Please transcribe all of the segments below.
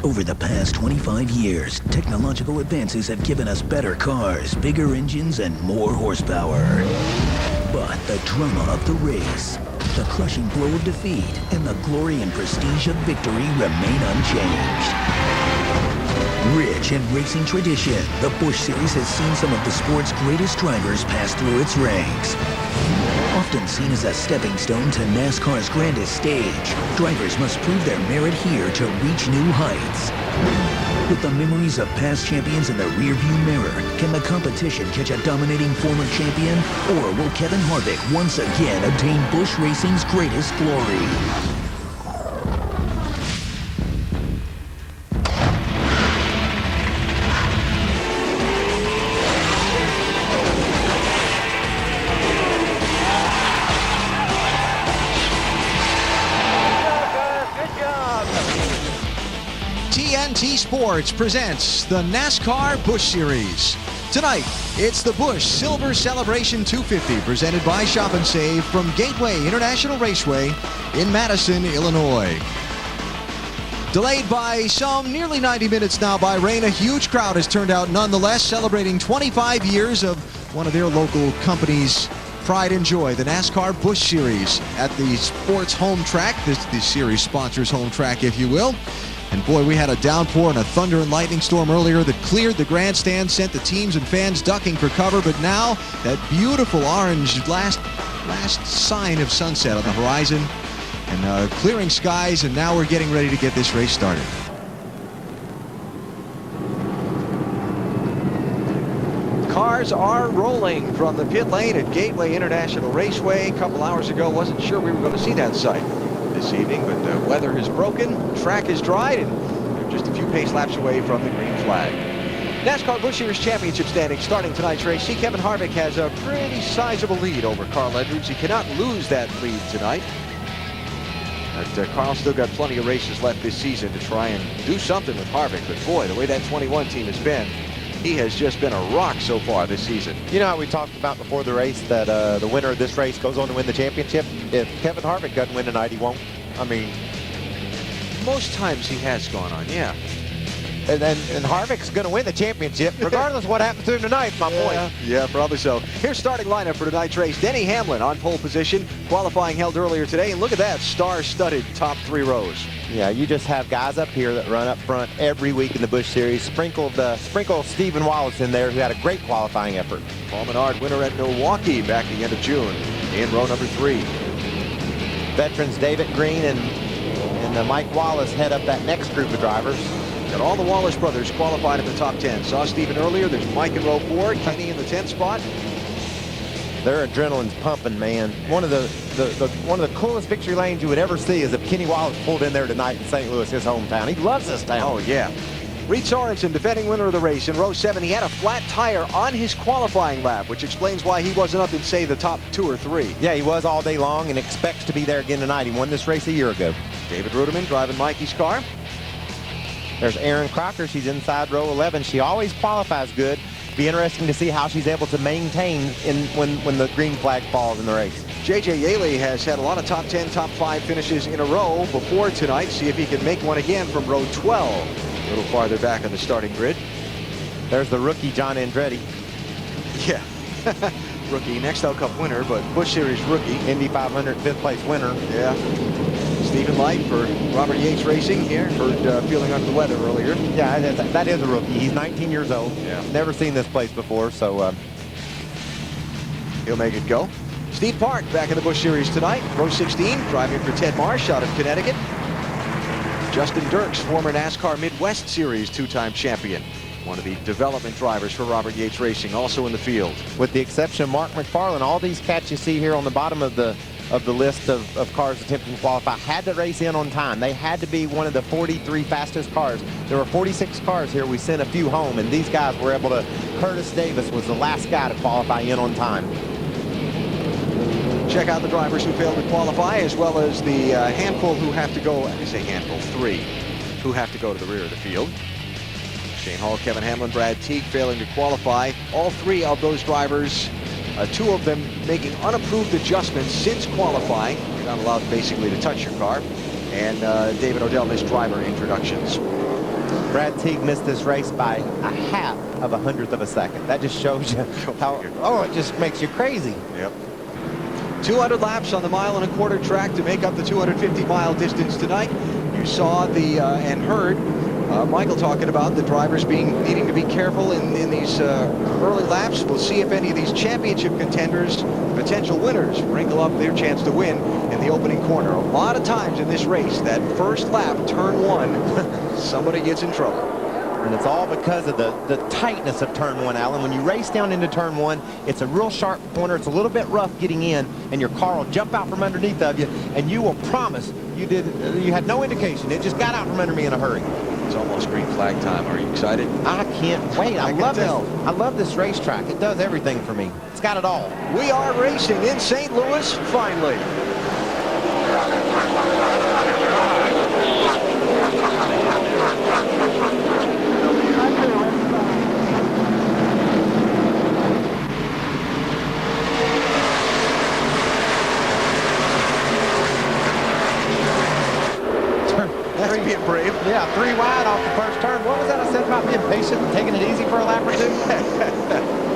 Over the past 25 years, technological advances have given us better cars, bigger engines, and more horsepower. But the drama of the race, the crushing blow of defeat, and the glory and prestige of victory remain unchanged. Rich in racing tradition, the Busch Series has seen some of the sport's greatest drivers pass through its ranks. Often seen as a stepping stone to NASCAR's grandest stage, drivers must prove their merit here to reach new heights. With the memories of past champions in the rearview mirror, can the competition catch a dominating former champion? Or will Kevin Harvick once again obtain Busch Racing's greatest glory? TNT Sports presents the NASCAR Busch Series. Tonight, it's the Busch Silver Celebration 250 presented by Shop and Save from Gateway International Raceway in Madison, Illinois. Delayed by some nearly 90 minutes now by rain, a huge crowd has turned out nonetheless, celebrating 25 years of one of their local companies' pride and joy, the NASCAR Busch Series at the sports home track. The series sponsors home track, if you will. And boy, we had a downpour and a thunder and lightning storm earlier that cleared the grandstand, sent the teams and fans ducking for cover. But now, that beautiful orange last sign of sunset on the horizon and clearing skies, and now we're getting ready to get this race started. Cars are rolling from the pit lane at Gateway International Raceway. A couple hours ago, wasn't sure we were going to see that sight this evening, but the weather has broken, track is dried, and they're just a few pace laps away from the green flag. NASCAR Busch Series Championship standings starting tonight's race. See, Kevin Harvick has a pretty sizable lead over Carl Edwards. He cannot lose that lead tonight. But Carl's still got plenty of races left this season to try and do something with Harvick. But boy, the way that 21 team has been, he has just been a rock so far this season. You know how we talked about before the race that the winner of this race goes on to win the championship? If Kevin Harvick doesn't win tonight, he won't. I mean, most times he has gone on, yeah. And Harvick's going to win the championship, regardless of what happens to him tonight, my point. Yeah, probably so. Here's starting lineup for tonight's race. Denny Hamlin on pole position. Qualifying held earlier today, and look at that star-studded top three rows. Yeah, you just have guys up here that run up front every week in the Busch Series. Sprinkle Stephen Wallace in there, who had a great qualifying effort. Paul Menard, winner at Milwaukee back at the end of June, in row number 3. Veterans David Green and Mike Wallace head up that next group of drivers. Got all the Wallace brothers qualified in the top 10. Saw Stephen earlier. There's Mike in row 4, Kenny in the 10th spot. Their adrenaline's pumping, man. One of the coolest victory lanes you would ever see is if Kenny Wallace pulled in there tonight in St. Louis, his hometown. He loves this town. Oh, yeah. Reed Sorensen, defending winner of the race in row 7. He had a flat tire on his qualifying lap, which explains why he wasn't up in, say, the top 2 or 3. Yeah, he was all day long and expects to be there again tonight. He won this race a year ago. David Ruderman driving Mikey's car. There's Erin Crocker. She's inside row 11. She always qualifies good. Be interesting to see how she's able to maintain when the green flag falls in the race. J.J. Yaley has had a lot of top 10, top 5 finishes in a row before tonight. See if he can make one again from row 12. A little farther back on the starting grid. There's the rookie, John Andretti. Yeah. Rookie, Nextel Cup winner, but Busch Series rookie. Indy 500 5th place winner. Yeah. Stephen Light for Robert Yates Racing here. Heard feeling under the weather earlier. Yeah, that is a rookie. He's 19 years old. Yeah. Never seen this place before, so he'll make it go. Steve Park back in the Busch Series tonight. Row 16, driving for Ted Marsh out of Connecticut. Justin Dirks, former NASCAR Midwest Series 2-time champion. One of the development drivers for Robert Yates Racing, also in the field. With the exception of Mark McFarland, all these cats you see here on the bottom of the list of cars attempting to qualify had to race in on time. They had to be one of the 43 fastest cars. There were 46 cars here. We sent a few home, and these guys were able to. Curtis Davis was the last guy to qualify in on time. Check out the drivers who failed to qualify, as well as the handful who have to go. I say handful, 3 who have to go to the rear of the field. Shane Hall, Kevin Hamlin, Brad Teague failing to qualify. All 3 of those drivers, 2 of them making unapproved adjustments since qualifying. You're not allowed basically to touch your car. And David Odell missed driver introductions. Brad Teague missed this race by a half of a hundredth of a second. That just shows you how, oh, it just makes you crazy. Yep. 200 laps on the 1.25 mile track to make up the 250-mile distance tonight. You saw the and heard Michael talking about the drivers needing to be careful in these early laps. We'll see if any of these championship contenders, potential winners, wrinkle up their chance to win in the opening corner. A lot of times in this race, that first lap, turn one, somebody gets in trouble. And it's all because of the tightness of turn one, Alan. When you race down into turn one, it's a real sharp corner. It's a little bit rough getting in, and your car will jump out from underneath of you, and you will promise you had no indication. It just got out from under me in a hurry. It's almost green flag time. Are you excited? I can't wait. I love this. I love this racetrack. It does everything for me. It's got it all. We are racing in St. Louis, finally. That's being brave. Yeah, 3 wide off the first turn. What was that I said about being patient and taking it easy for a lap or two?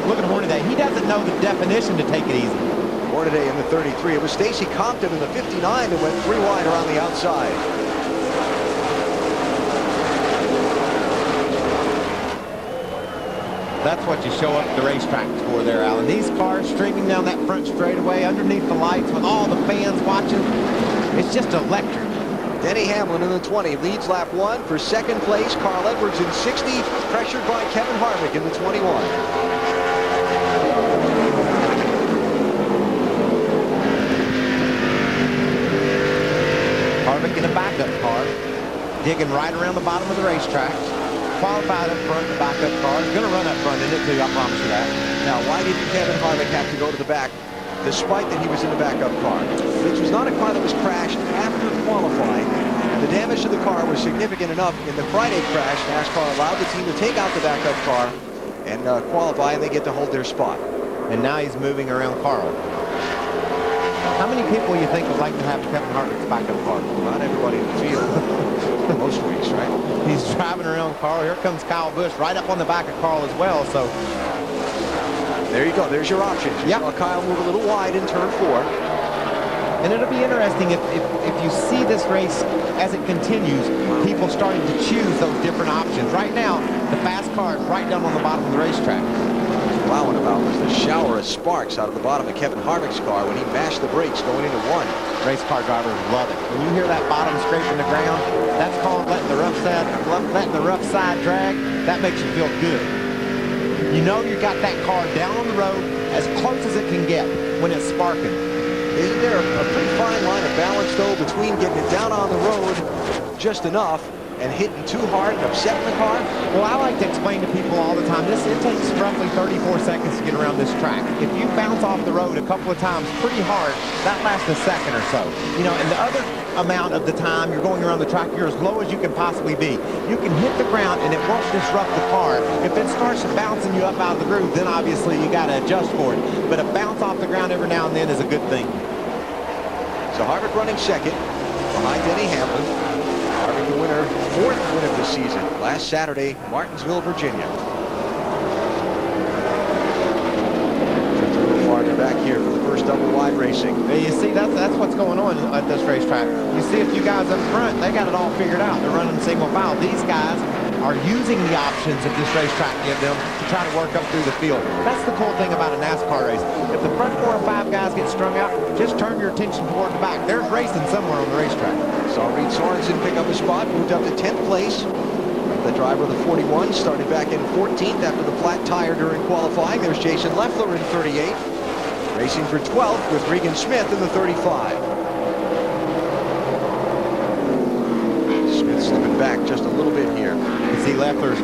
Look at Hornaday. He doesn't know the definition to take it easy. Hornaday in the 33. It was Stacy Compton in the 59 that went 3 wide around the outside. That's what you show up the racetrack for there, Alan. These cars streaming down that front straightaway underneath the lights with all the fans watching. It's just electric. Denny Hamlin in the 20 leads lap 1 for second place. Carl Edwards in 60, pressured by Kevin Harvick in the 21. Harvick in a backup car, digging right around the bottom of the racetrack. Qualified up front, the backup car. He's going to run up front in it too, I promise you that. Now, why didn't Kevin Harvick have to go to the back, despite that he was in the backup car? This was not a car that was crashed after qualifying. The damage to the car was significant enough in the Friday crash. NASCAR allowed the team to take out the backup car and qualify, and they get to hold their spot. And now he's moving around Carl. How many people you think would like to have Kevin Harvick's backup car? Not everybody in the field. Most weeks, right? He's driving around Carl. Here comes Kyle Busch right up on the back of Carl as well. So there you go. There's your options. You saw Kyle move a little wide in turn 4. And it'll be interesting if you see this race as it continues, people starting to choose those different options. Right now, the fast car is right down on the bottom of the racetrack. Wowing about was the shower of sparks out of the bottom of Kevin Harvick's car when he mashed the brakes going into 1. Race car drivers love it. When you hear that bottom scraping the ground, that's called letting the rough side drag. That makes you feel good. You know you got that car down on the road as close as it can get when it's sparking. Isn't there a pretty fine line of balance, though, between getting it down on the road just enough and hitting too hard and upsetting the car? Well, I like to explain to people all the time, it takes roughly 34 seconds to get around this track. If you bounce off the road a couple of times pretty hard, that lasts a second or so. You know, and the other amount of the time you're going around the track, you're as low as you can possibly be. You can hit the ground and it won't disrupt the car. If it starts bouncing you up out of the groove, then obviously you got to adjust for it. But a bounce off the ground every now and then is a good thing. So Harvick running second behind Denny Hamlin. Harvick the winner, 4th win of the season last Saturday, Martinsville, Virginia. Just a little farther back here for the first double wide racing. Hey, you see, that's what's going on at this racetrack. You see a few guys up front, they got it all figured out. They're running single file. These guys are using the options that this racetrack gives them to try to work up through the field. That's the cool thing about a NASCAR race. If the front 4 or 5 guys get strung out, just turn your attention toward the back. There's racing somewhere on the racetrack. Saw Reed Sorensen pick up a spot, moved up to 10th place. The driver of the 41 started back in 14th after the flat tire during qualifying. There's Jason Leffler in 38. Racing for 12th with Regan Smith in the 35. Smith slipping back just a little bit here. You see Leffler's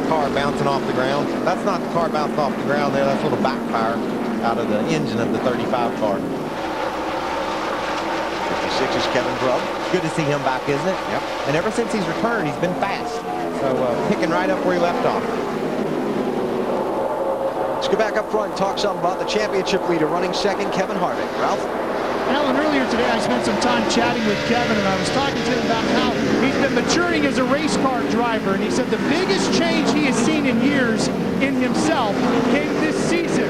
car bouncing off the ground. That's not the car bouncing off the ground there. That's a little backfire out of the engine of the 35 car. 56 is Kevin Grubb. Good to see him back, isn't it? Yep. And ever since he's returned, he's been fast. So picking right up where he left off. Let's go back up front and talk some about the championship leader running second, Kevin Harvick. Ralph? Alan, earlier today I spent some time chatting with Kevin, and I was talking to him about how he's been maturing as a race car driver, and he said the biggest change he has seen in years in himself came this season.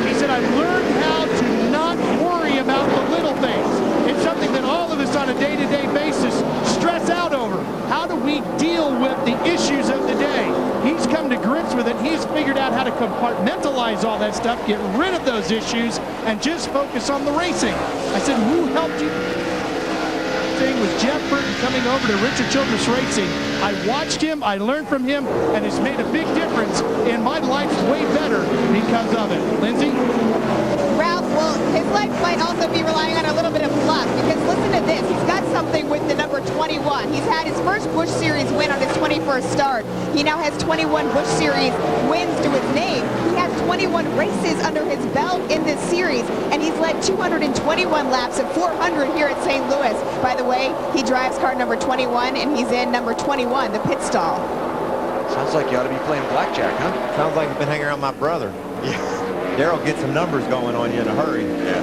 He said, I've learned how to not worry about the little things. It's something that all of us on a day-to-day basis stress out over. How do we deal with the issues of the day? He's come to grips with it. He's figured out how to compartmentalize all that stuff, get rid of those issues, and just focus on the racing. I said, who helped you? Thing was Jeff Burton coming over to Richard Childress Racing. I watched him, I learned from him, and it's made a big difference in my life, way better because of it. Lindsay? Ralph, well, his life might also be relying on a little bit of luck, because listen to this. He's got something with the number 21. He's had his first Busch Series win on his 21st start. He now has 21 Busch Series wins to his name. He has 21 races under his belt in this series, and he's led 221 laps of 400 here at St. Louis. By the way, he drives car number 21, and he's in number 21, the pit stall. Sounds like you ought to be playing blackjack, huh? Sounds like you've been hanging around my brother. Yeah. Daryl, get some numbers going on you in a hurry. Yeah.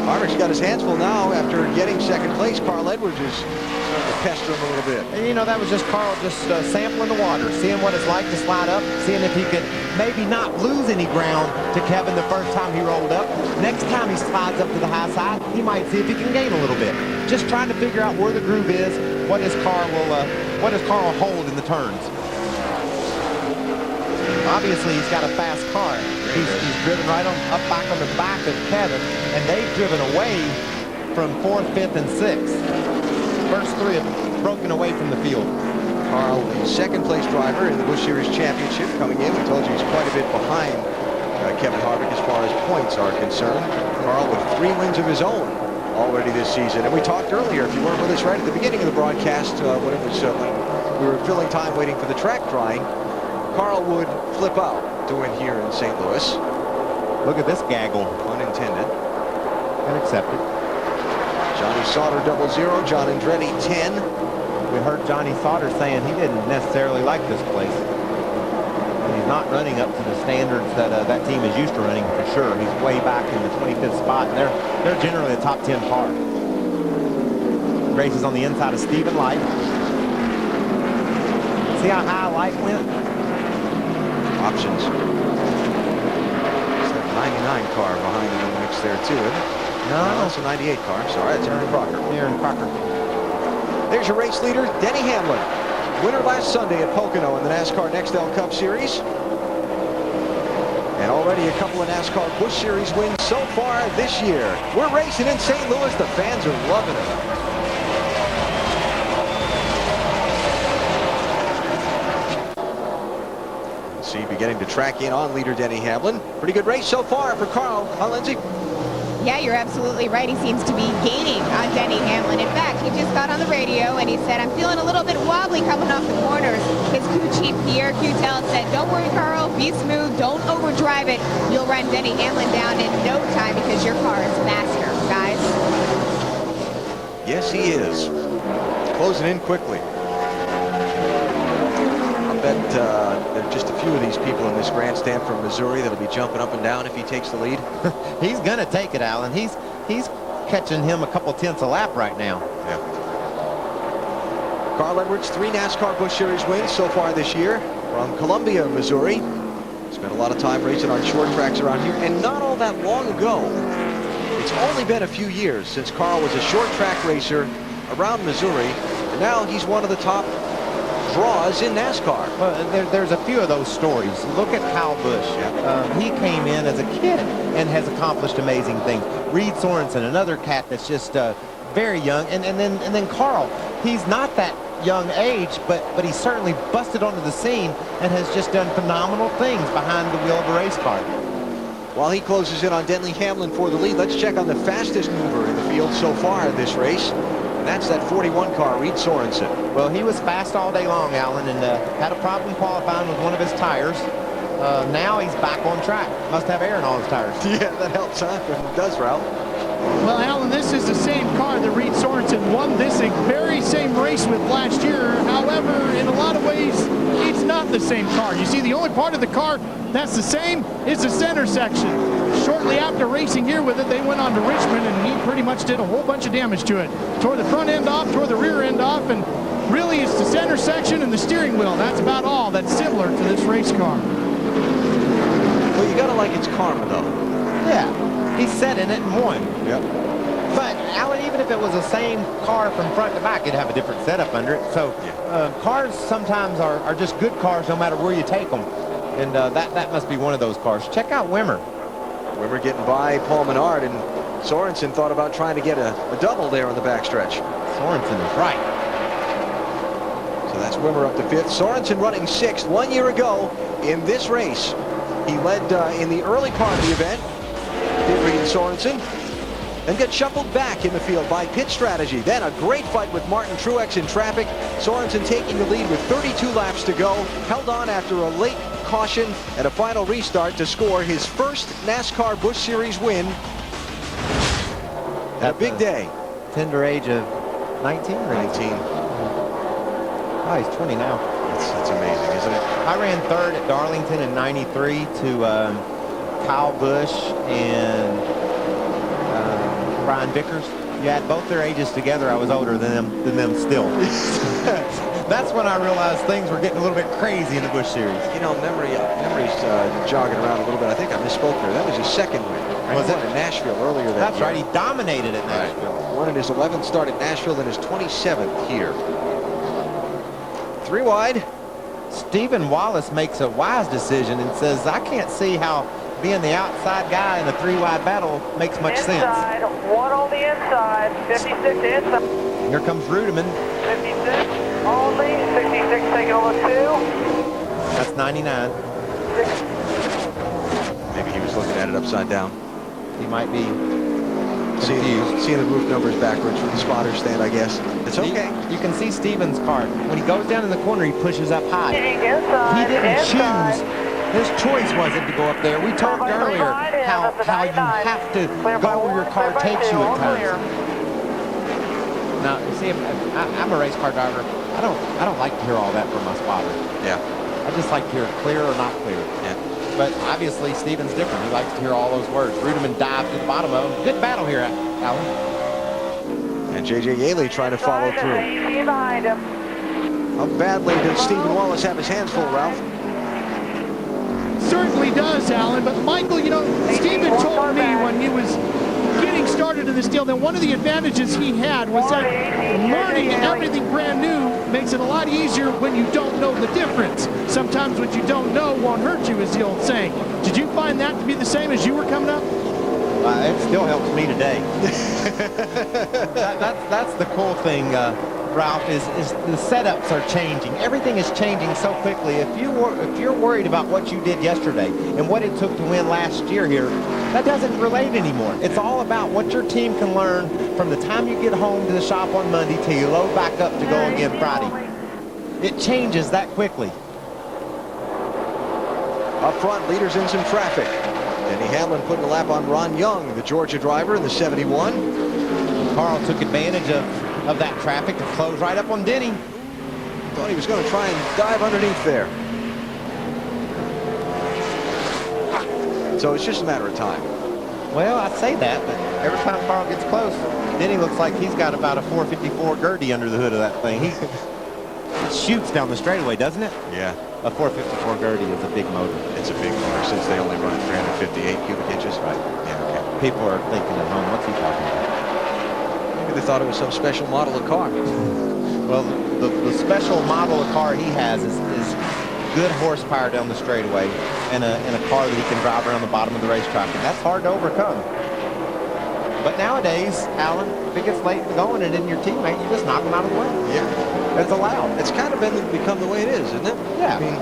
Harvick's got his hands full now after getting second place. Carl Edwards is starting to pester him a little bit. And, you know, that was just Carl just sampling the water, seeing what it's like to slide up, seeing if he could maybe not lose any ground to Kevin the first time he rolled up. Next time he slides up to the high side, he might see if he can gain a little bit. Just trying to figure out where the groove is, what his car will hold in the turns. Obviously, he's got a fast car. He's driven right up back on the back of Kevin, and they've driven away from 4th, 5th, and 6th. First three have broken away from the field. Carl, the second place driver in the Busch Series Championship, coming in. We told you he's quite a bit behind Kevin Harvick as far as points are concerned. Carl with 3 wins of his own already this season. And we talked earlier, if you weren't with us right at the beginning of the broadcast, when we were filling time waiting for the track drying, Carl would flip out to win here in St. Louis. Look at this gaggle. Unintended. And accepted. Johnny Sauter 00, John Andretti 10. We heard Johnny Sauter saying he didn't necessarily like this place. And he's not running up to the standards that that team is used to running for sure. He's way back in the 25th spot, and they're generally a top 10 car. Races on the inside of Stephen Light. See how high Light went? Options. It's that 99 car behind him in the mix there too, isn't it? No, it's a 98 car. Sorry, it's Aaron Crocker. Aaron Crocker. There's your race leader, Denny Hamlin. Winner last Sunday at Pocono in the NASCAR Nextel Cup Series. And already a couple of NASCAR Busch Series wins so far this year. We're racing in St. Louis. The fans are loving it. See, beginning to track in on leader Denny Hamlin. Pretty good race so far for Carl, huh, Lindsay? Yeah, you're absolutely right. He seems to be gaining on Denny Hamlin. In fact, he just got on the radio and he said, I'm feeling a little bit wobbly coming off the corners. His crew chief, Pierre Coutel, said, don't worry, Carl, be smooth, don't overdrive it. You'll run Denny Hamlin down in no time because your car is faster, guys. Yes, he is. Closing in quickly. I bet there are just a few of these people in this grandstand from Missouri that'll be jumping up and down if he takes the lead. He's going to take it, Alan. He's catching him a couple tenths a lap right now. Yeah. Carl Edwards, 3 NASCAR Busch Series wins so far this year from Columbia, Missouri. Spent a lot of time racing on short tracks around here, and not all that long ago. It's only been a few years since Carl was a short track racer around Missouri, and now he's one of the top draws in NASCAR. Well, there's a few of those stories. Look at Kyle Busch. Yeah. He came in as a kid and has accomplished amazing things. Reed Sorensen, another cat that's just very young, and then Carl. He's not that young age, but he certainly busted onto the scene and has just done phenomenal things behind the wheel of a race car. While he closes in on Denny Hamlin for the lead, let's check on the fastest mover in the field so far this race. And that's that 41 car, Reed Sorensen. Well, he was fast all day long, Alan, and had a problem qualifying with one of his tires. Now he's back on track. Must have air in all his tires. Yeah, that helps, huh? It does, Ralph. Well, Alan, this is the same car that Reed Sorensen won this very same race with last year. However, in a lot of ways, it's not the same car. You see, the only part of the car that's the same is the center section. shortly after racing here with it, they went on to Richmond, and he pretty much did a whole bunch of damage to it. Tore the front end off, tore the rear end off, and really it's the center section and the steering wheel. That's about all that's similar to this race car. Well, you gotta like its karma, though. Yeah, he sat in it and won. Yep. But, Alan, even if it was the same car from front to back, it'd have a different setup under it. So cars sometimes are just good cars no matter where you take them. And that must be one of those cars. Check out Wimmer. Wimmer getting by Paul Menard, and Sorensen thought about trying to get a double there on the backstretch. Sorensen is right. So that's Wimmer up to 5th. Sorensen running 6th 1 year ago in this race. He led in the early part of the event. Did Reed Sorensen. And get shuffled back in the field by pit strategy. Then a great fight with Martin Truex in traffic. Sorensen taking the lead with 32 laps to go. Held on after a late caution and a final restart to score his first NASCAR Busch Series win. At a big day. Tender age of 19 or 19. Oh, he's 20 now. It's amazing, isn't it? I ran 3rd at Darlington in '93 to Kyle Busch and Brian Vickers. You add both their ages together, I was older than them still. That's when I realized things were getting a little bit crazy in the Busch Series. You know, memory's jogging around a little bit. I think I misspoke there. That was his second win. Was it? In Nashville earlier that That's year. right. He dominated at Nashville. Won in his 11th start at Nashville and his 27th here. 3 wide. Stephen Wallace makes a wise decision and says, I can't see how being the outside guy in a 3-wide battle makes much sense. One on the inside, 56 inside. Here comes Rudeman. 56 only, 66 taking over 2. That's 99. Maybe he was looking at it upside down. He might be Seeing the roof numbers backwards from the spotter stand, I guess. It's okay. You can see Stephen's car. When he goes down in the corner, he pushes up high. Inside, He didn't inside. choose. His choice wasn't to go up there. We talked earlier how you have to go where your car takes you at times. Now, you see, I'm a race car driver. I don't like to hear all that from my spotter. Yeah. I just like to hear clear or not clear. Yeah. But obviously, Stephen's different. He likes to hear all those words. Rudeman dived to the bottom of them. Good battle here, Alan. And J.J. Yaley trying to follow through. Behind him. How badly did Stephen Wallace have his hands full, Ralph? Certainly does, Alan. But Michael, you know, Stephen told me when he was getting started in this deal that one of the advantages he had was that learning everything brand new makes it a lot easier when you don't know the difference. Sometimes what you don't know won't hurt you, is the old saying. Did you find that to be the same as you were coming up? It still helps me today. That's the cool thing, Ralph, is the setups are changing. Everything is changing so quickly. If you're worried about what you did yesterday and what it took to win last year here, that doesn't relate anymore. It's all about what your team can learn from the time you get home to the shop on Monday till you load back up to go again Friday. It changes that quickly. Up front, leaders in some traffic. Denny Hamlin putting a lap on Ron Young, the Georgia driver in the 71. Carl took advantage of that traffic to close right up on Denny. Thought he was going to try and dive underneath there. So it's just a matter of time. Well, I say that, but every time Carl gets close, Denny looks like he's got about a 454 Gertie under the hood of that thing. It shoots down the straightaway, doesn't it? Yeah. A 454 Gertie is a big motor. It's a big motor since they only run 358 cubic inches. Right. Yeah, okay. People are thinking at home, what's he talking about? Maybe they thought it was some special model of car. Well, the special model of car he has is good horsepower down the straightaway and a car that he can drive around the bottom of the racetrack, and that's hard to overcome. But nowadays, Alan, if it gets late in going and in your teammate, you just knock him out of the way. Yeah. That's allowed. It's kind of become the way it is, isn't it? Yeah. I mean,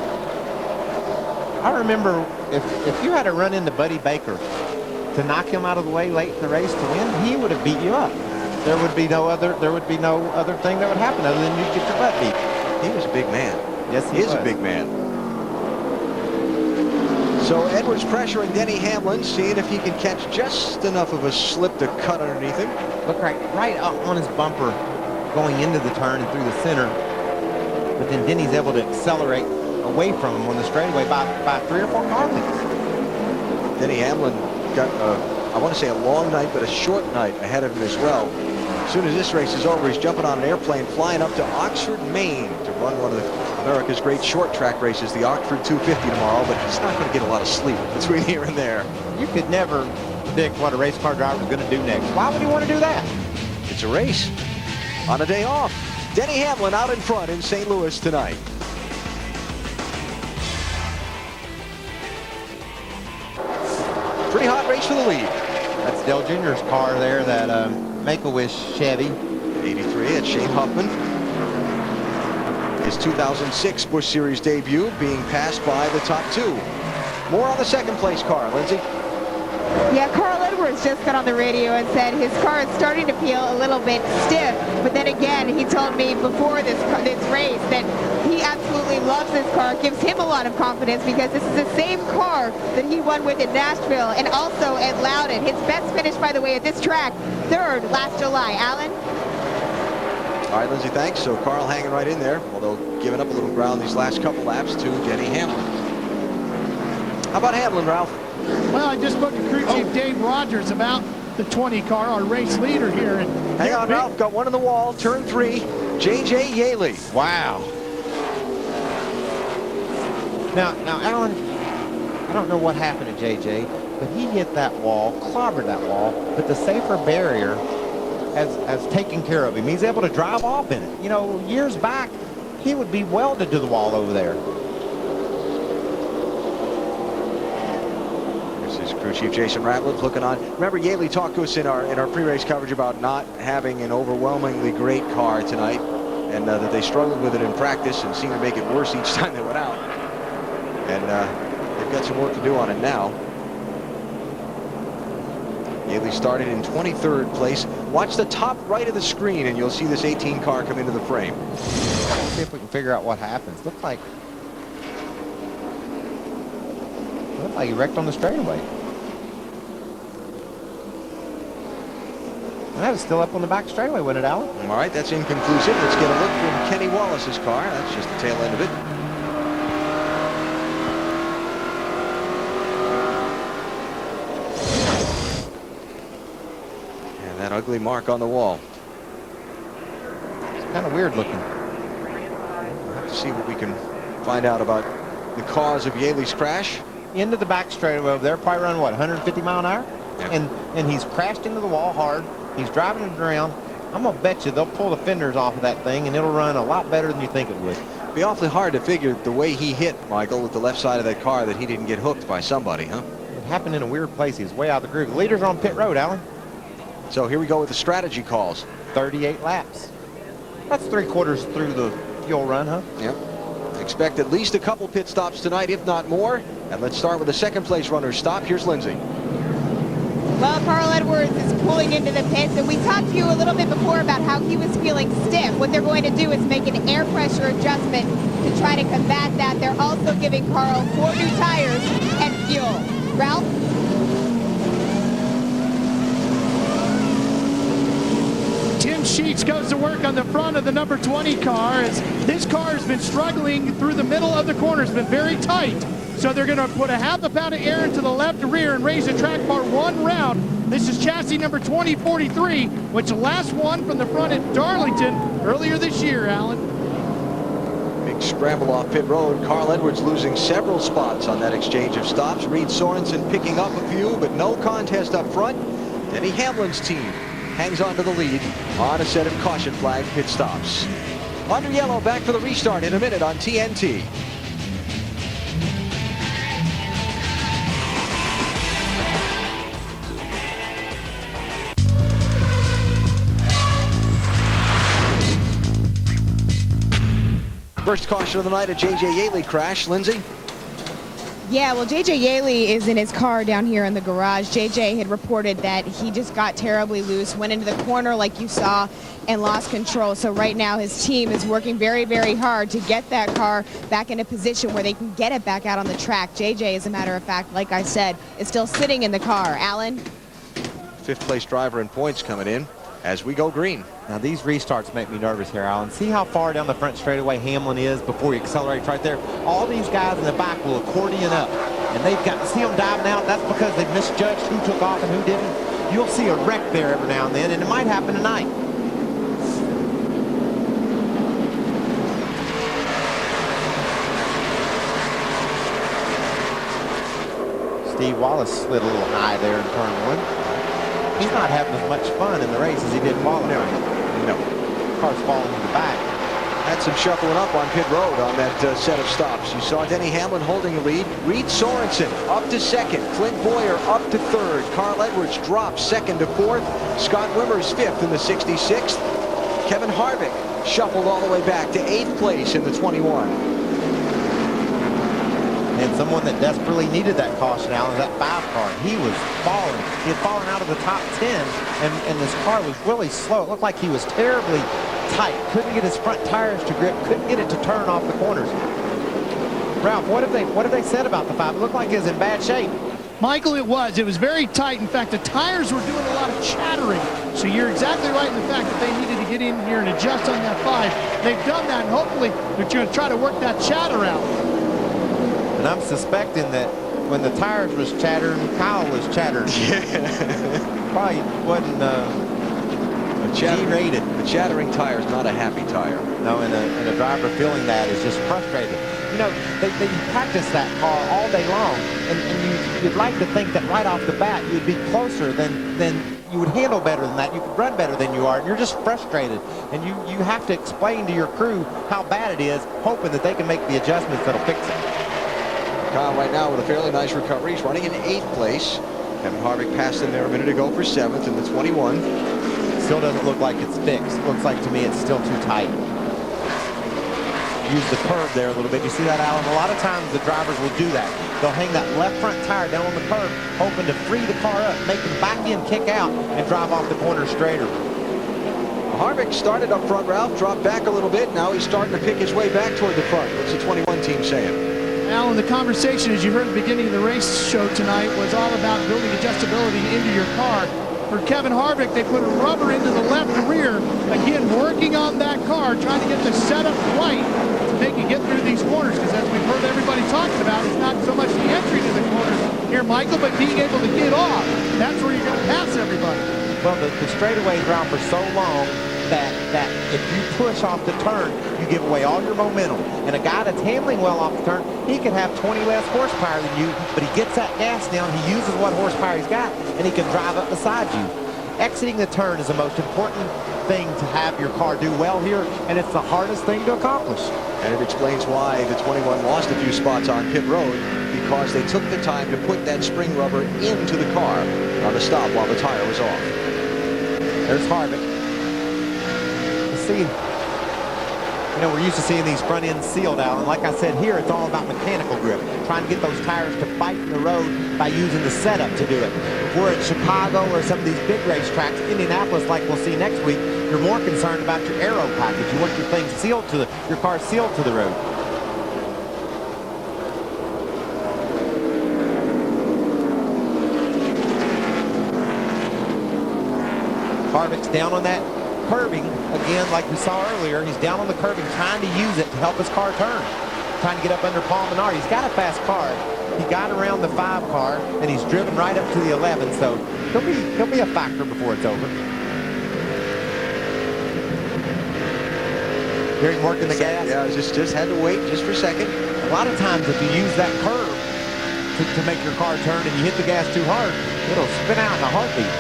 I remember if you had to run into Buddy Baker to knock him out of the way late in the race to win, he would have beat you up. There would be no other thing that would happen other than you'd get your butt beat. he was a big man. Yes, He is a big man. So Edwards pressuring Denny Hamlin, seeing if he can catch just enough of a slip to cut underneath him. Look right up on his bumper going into the turn and through the center. But then Denny's able to accelerate away from him on the straightaway by 3 or 4 car lengths. Denny Hamlin got, I want to say, a long night, but a short night ahead of him as well. As soon as this race is over, he's jumping on an airplane, flying up to Oxford, Maine, to run one of America's great short track races, the Rd22 tomorrow, but he's not going to get a lot of sleep between here and there. You could never predict what a race car driver is going to do next. Why would he want to do that? It's a race on a day off. Denny Hamlin out in front in St. Louis tonight. Pretty hot race for the lead. That's Dale Jr.'s car there, that Make-A-Wish Chevy. 83 at Shane Huffman. His 2006 Busch Series debut being passed by the top two. More on the second place car, Lindsay. Yeah, Carl Edwards just got on the radio and said his car is starting to feel a little bit stiff. But then again, he told me before this race that he absolutely loves this car. It gives him a lot of confidence because this is the same car that he won with in Nashville and also at Loudon. His best finish, by the way, at this track, third last July. Alan? All right, Lindsay, thanks. So Carl hanging right in there, although giving up a little ground these last couple laps to Denny Hamlin. How about Hamlin, Ralph? Well, I just spoke to crew chief Dave Rogers about the 20 car, our race leader here. And hang on, Ralph, got one in the wall, turn 3, J.J. Yaley. Wow. Now, Alan, I don't know what happened to J.J., but he hit that wall, clobbered that wall, but the safer barrier has taken care of him. He's able to drive off in it. You know, years back, he would be welded to the wall over there. Crew Chief Jason Ratliff looking on. Remember, Yaley talked to us in our pre-race coverage about not having an overwhelmingly great car tonight, and that they struggled with it in practice and seemed to make it worse each time they went out. And they've got some work to do on it now. Yaley started in 23rd place. Watch the top right of the screen, and you'll see this 18 car come into the frame. Let's see if we can figure out what happens. Looked like he wrecked on the straightaway. That was still up on the back straightaway, wasn't it, Alan? All right, that's inconclusive. Let's get a look from Kenny Wallace's car. That's just the tail end of it. And that ugly mark on the wall. It's kind of weird looking. We'll have to see what we can find out about the cause of Yaley's crash. Into the back straightaway over there, probably running, what, 150 mile an hour? Yep. And he's crashed into the wall hard. He's driving it around. I'm going to bet you they'll pull the fenders off of that thing, and it'll run a lot better than you think it would. It'd be awfully hard to figure the way he hit, Michael, with the left side of that car, that he didn't get hooked by somebody, huh? It happened in a weird place. He was way out of the groove. The leaders are on pit road, Alan. So here we go with the strategy calls. 38 laps. That's 3/4 through the fuel run, huh? Yep. Expect at least a couple pit stops tonight, if not more. And let's start with the second place runner stop. Here's Lindsay. Well, Carl Edwards is pulling into the pits, and we talked to you a little bit before about how he was feeling stiff. What they're going to do is make an air pressure adjustment to try to combat that. They're also giving Carl 4 new tires and fuel. Ralph? Tim Sheets goes to work on the front of the number 20 car, as this car has been struggling through the middle of the corner. It's been very tight. So they're going to put a half a pound of air into the left rear and raise the track bar 1 round. This is chassis number 2043, which last one from the front at Darlington earlier this year, Alan. Big scramble off pit road. Carl Edwards losing several spots on that exchange of stops. Reed Sorensen picking up a few, but no contest up front. Denny Hamlin's team hangs on to the lead on a set of caution flag pit stops. Under yellow, back for the restart in a minute on TNT. First caution of the night, a J.J. Yaley crash. Lindsay? Yeah, well, J.J. Yaley is in his car down here in the garage. J.J. had reported that he just got terribly loose, went into the corner like you saw, and lost control. So right now his team is working very, very hard to get that car back in a position where they can get it back out on the track. J.J., as a matter of fact, like I said, is still sitting in the car. Alan? Fifth place driver in points coming in as we go green. Now these restarts make me nervous here, Alan. See how far down the front straightaway Hamlin is before he accelerates right there? All these guys in the back will accordion up. and they've got, see them diving out, that's because they misjudged who took off and who didn't. You'll see a wreck there every now and then, and it might happen tonight. Steve Wallace slid a little high there in turn 1. He's not having as much fun in the race as he did qualifying. No. Car's falling to the back. Had some shuffling up on pit road on that set of stops. You saw Denny Hamlin holding the lead. Reed Sorensen up to second. Clint Boyer up to third. Carl Edwards drops second to fourth. Scott Wimmers fifth in the 66th. Kevin Harvick shuffled all the way back to 8th place in the 21. And someone that desperately needed that caution, Alan, is that 5 car. He was falling. He had fallen out of the top 10, and this car was really slow. It looked like he was terribly tight. Couldn't get his front tires to grip. Couldn't get it to turn off the corners. Ralph, what have they said about the 5? It looked like it was in bad shape. Michael, it was very tight. In fact, the tires were doing a lot of chattering. So you're exactly right in the fact that they needed to get in here and adjust on that 5. They've done that, and hopefully they're going to try to work that chatter out. And I'm suspecting that when the tires was chattering, Kyle was chattering. Probably wasn't G-rated. The chattering tire is not a happy tire. No, and a driver feeling that is just frustrated. You know, they practice that car all day long, and you'd like to think that right off the bat you'd be closer than you would handle better than that. You could run better than you are, and you're just frustrated. And you have to explain to your crew how bad it is, hoping that they can make the adjustments that'll fix it. Kyle right now with a fairly nice recovery. He's running in 8th place. Kevin Harvick passed him there a minute ago for 7th in the 21. Still doesn't look like it's fixed. Looks like to me it's still too tight. Use the curve there a little bit. You see that, Alan? A lot of times the drivers will do that. They'll hang that left front tire down on the curve, hoping to free the car up, make them back in, kick out, and drive off the corner straighter. Harvick started up front, Ralph, dropped back a little bit. Now he's starting to pick his way back toward the front. What's the 21 team saying? Alan, the conversation, as you heard at the beginning of the race show tonight, was all about building adjustability into your car. For Kevin Harvick, they put a rubber into the left rear. Again, working on that car, trying to get the setup right to make it get through these corners. Because as we've heard everybody talking about, it's not so much the entry to the corners here, Michael, but being able to get off. That's where you're going to pass everybody. Well, the straightaways are out for so long that if you push off the turn, you give away all your momentum. And a guy that's handling well off the turn, he can have 20 less horsepower than you, but he gets that gas down, he uses what horsepower he's got, and he can drive up beside you. Exiting the turn is the most important thing to have your car do well here, and it's the hardest thing to accomplish. And it explains why the 21 lost a few spots on pit road, because they took the time to put that spring rubber into the car on the stop while the tire was off. There's Harvick. See, you know, we're used to seeing these front ends sealed out, and like I said, here it's all about mechanical grip, trying to get those tires to fight in the road by using the setup to do it. If we're at Chicago or some of these big racetracks, Indianapolis, like we'll see next week, you're more concerned about your aero package. You want your thing sealed to your car sealed to the road. Harvick's down on that curbing again, like we saw earlier. He's down on the curbing, trying to use it to help his car turn, trying to get up under Paul Menard. He's got a fast car. He got around the 5 car, and he's driven right up to the 11, so he'll be a factor before it's over. Here he's working the gas. Yeah, just had to wait just for a second. A lot of times if you use that curve to make your car turn and you hit the gas too hard, it'll spin out in a heartbeat.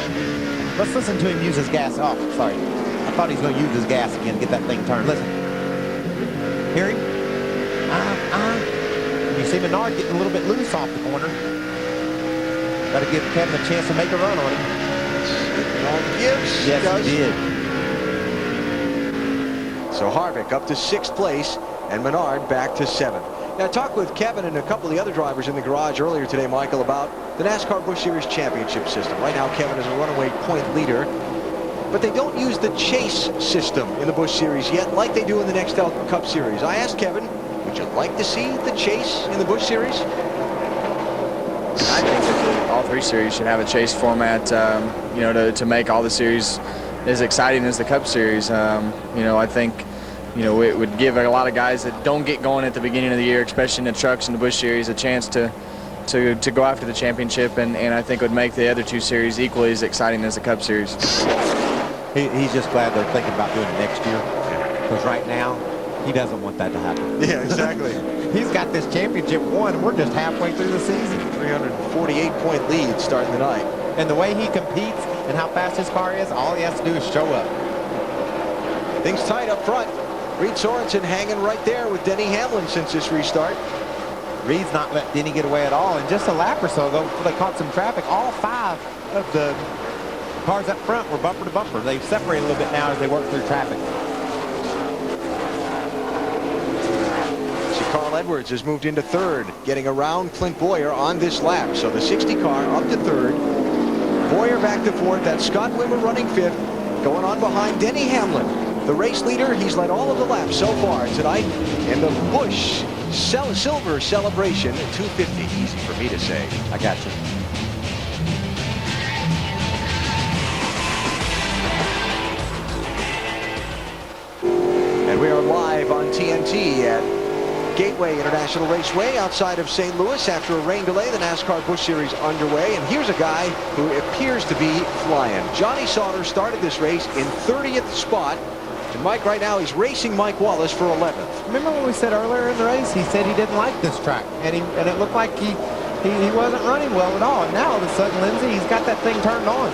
Let's listen to him use his gas. Oh, sorry. I thought he was going to use his gas again to get that thing turned. Listen. Hear him? You see Menard getting a little bit loose off the corner. Got to give Kevin a chance to make a run on him. Gives. Yes, he did. So Harvick up to 6th place, and Menard back to 7th. Now, I talked with Kevin and a couple of the other drivers in the garage earlier today, Michael, about the NASCAR Busch Series Championship system. Right now, Kevin is a runaway point leader, but they don't use the chase system in the Busch Series yet, like they do in the Nextel Cup Series. I asked Kevin, would you like to see the chase in the Busch Series? I think that all 3 series should have a chase format, you know, to make all the series as exciting as the Cup Series. You know, I think, you know, it would give a lot of guys that don't get going at the beginning of the year, especially in the trucks and the Busch Series, a chance to to go after the championship, and I think would make the other two series equally as exciting as the Cup Series. He's just glad they're thinking about doing it next year, because right now he doesn't want that to happen. Yeah, exactly. He's got this championship won, and we're just halfway through the season. 348-point lead starting tonight. And the way he competes and how fast his car is, all he has to do is show up. Things tight up front. Reed Sorensen hanging right there with Denny Hamlin since this restart. Reed's not let Denny get away at all. In just a lap or so ago, before they caught some traffic, all 5 of the cars up front were bumper to bumper. They've separated a little bit now as they work through traffic. See, Carl Edwards has moved into 3rd, getting around Clint Boyer on this lap. So the 60 car up to 3rd. Boyer back to 4th. That's Scott Wimmer running 5th. Going on behind Denny Hamlin, the race leader. He's led all of the laps so far tonight in the Busch Silver Celebration 250. Easy for me to say. I got you. And we are live on TNT at Gateway International Raceway outside of St. Louis. After a rain delay, the NASCAR Busch Series underway. And here's a guy who appears to be flying. Johnny Sauter started this race in 30th spot. And Mike, right now, he's racing Mike Wallace for 11th. Remember what we said earlier in the race? He said he didn't like this track. And it looked like he wasn't running well at all. And now, all of a sudden, Lindsay, he's got that thing turned on.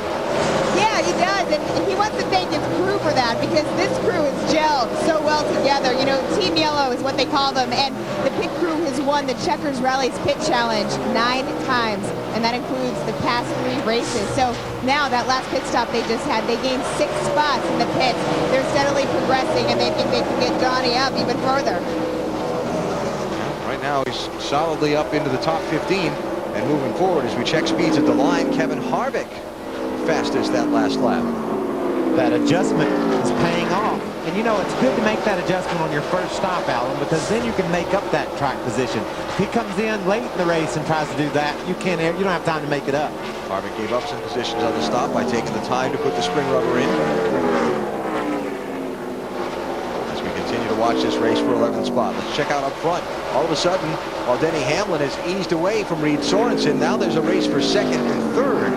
Yeah, he does, and he wants to thank his crew for that, because this crew has gelled so well together. You know, Team Yellow is what they call them, and the pit crew has won the Checkers Rally's Pit Challenge 9 times, and that includes the past 3 races. So now that last pit stop they just had, they gained 6 spots in the pits. They're steadily progressing, and they think they can get Johnny up even further. Right now, he's solidly up into the top 15. And moving forward, as we check speeds at the line, Kevin Harvick fastest that last lap. That adjustment is paying off. And you know, it's good to make that adjustment on your first stop, Alan, because then you can make up that track position. If he comes in late in the race and tries to do that, you don't have time to make it up. Harvick gave up some positions on the stop by taking the time to put the spring rubber in. As we continue to watch this race for 11th spot, let's check out up front. All of a sudden, while Denny Hamlin has eased away from Reed Sorensen, now there's a race for 2nd and 3rd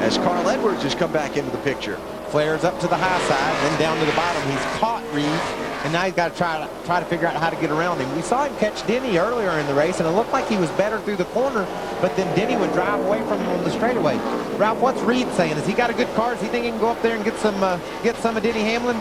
as Carl Edwards has come back into the picture. Flares up to the high side, then down to the bottom. He's caught Reed, and now he's got to try to figure out how to get around him. We saw him catch Denny earlier in the race, and it looked like he was better through the corner, but then Denny would drive away from him on the straightaway. Ralph, what's Reed saying? Has he got a good car? Does he think he can go up there and get some of Denny Hamlin?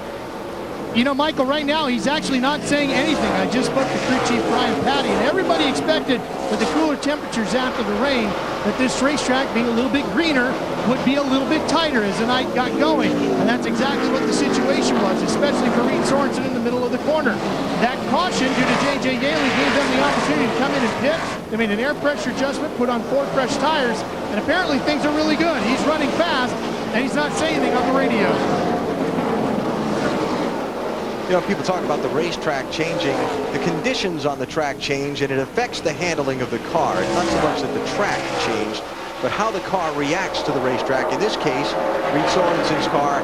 You know, Michael, right now he's actually not saying anything. I just spoke to crew chief Brian Patty, and everybody expected with the cooler temperatures after the rain that this racetrack, being a little bit greener, would be a little bit tighter as the night got going. And that's exactly what the situation was, especially for Reed Sorensen in the middle of the corner. That caution due to J.J. Yaley gave them the opportunity to come in and pit. They made an air pressure adjustment, put on 4 fresh tires, and apparently things are really good. He's running fast, and he's not saying anything on the radio. You know, people talk about the racetrack changing, the conditions on the track change, and it affects the handling of the car. It's not so much that the track changed, but how the car reacts to the racetrack. In this case, Reed Sorensen's car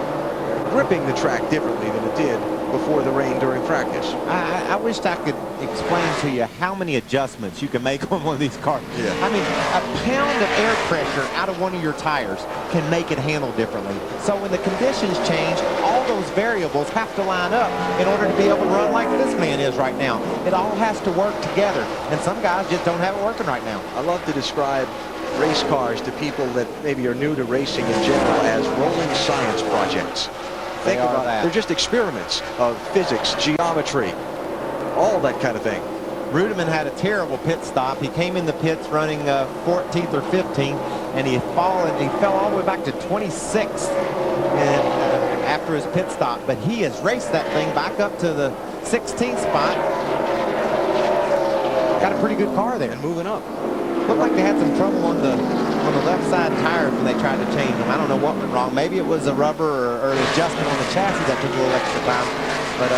gripping the track differently than it did before the rain during practice. I wished I could explain to you how many adjustments you can make on one of these cars. Yeah. I mean, a pound of air pressure out of one of your tires can make it handle differently. So when the conditions change, all those variables have to line up in order to be able to run like this man is right now. It all has to work together, and some guys just don't have it working right now. I love to describe race cars to people that maybe are new to racing in general as rolling science projects. Think about that. They're just experiments of physics, geometry, all that kind of thing. Rudeman had a terrible pit stop. He came in the pits running 14th or 15th, and he fell all the way back to 26th after his pit stop. But he has raced that thing back up to the 16th spot. Got a pretty good car there. And moving up. Looked like they had some trouble on the left side tires when they tried to change them. I don't know what went wrong. Maybe it was a rubber or an adjustment on the chassis that took a little extra time. But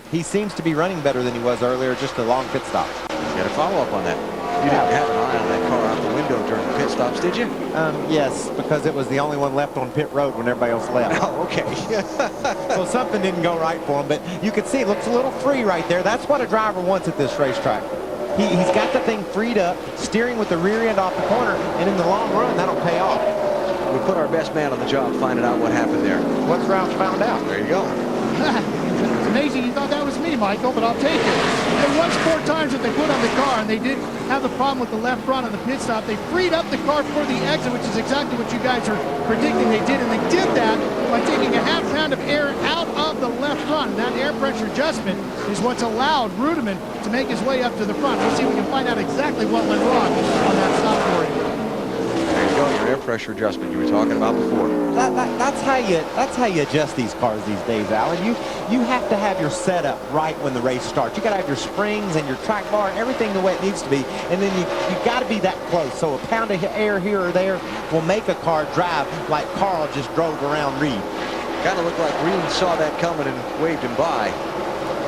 he seems to be running better than he was earlier, just a long pit stop. You got to follow up on that. You didn't have an eye on that car out the window during the pit stops, did you? Yes, because it was the only one left on pit road when everybody else left. Oh, okay. So something didn't go right for him, but you can see it looks a little free right there. That's what a driver wants at this racetrack. He's got the thing freed up, steering with the rear end off the corner, and in the long run, that'll pay off. We put our best man on the job finding out what happened there. What's Ralph found out? There you go. It's amazing you thought that was me, Michael, but I'll take it. There was 4 times that they put on the car, and they did have the problem with the left front on the pit stop. They freed up the car for the exit, which is exactly what you guys are predicting they did, and they did that by taking a half pound of air out of the left front. And that air pressure adjustment is what's allowed Reutemann to make his way up to the front. We'll see if we can find out exactly what went wrong on that stop for you. There you go, your air pressure adjustment you were talking about before. That's how you adjust these cars these days, Alan. You have to have your setup right when the race starts. You got to have your springs and your track bar and everything the way it needs to be, and then you got to be that close. So a pound of air here or there will make a car drive like Carl just drove around Reed. Kind of looked like Reed saw that coming and waved him by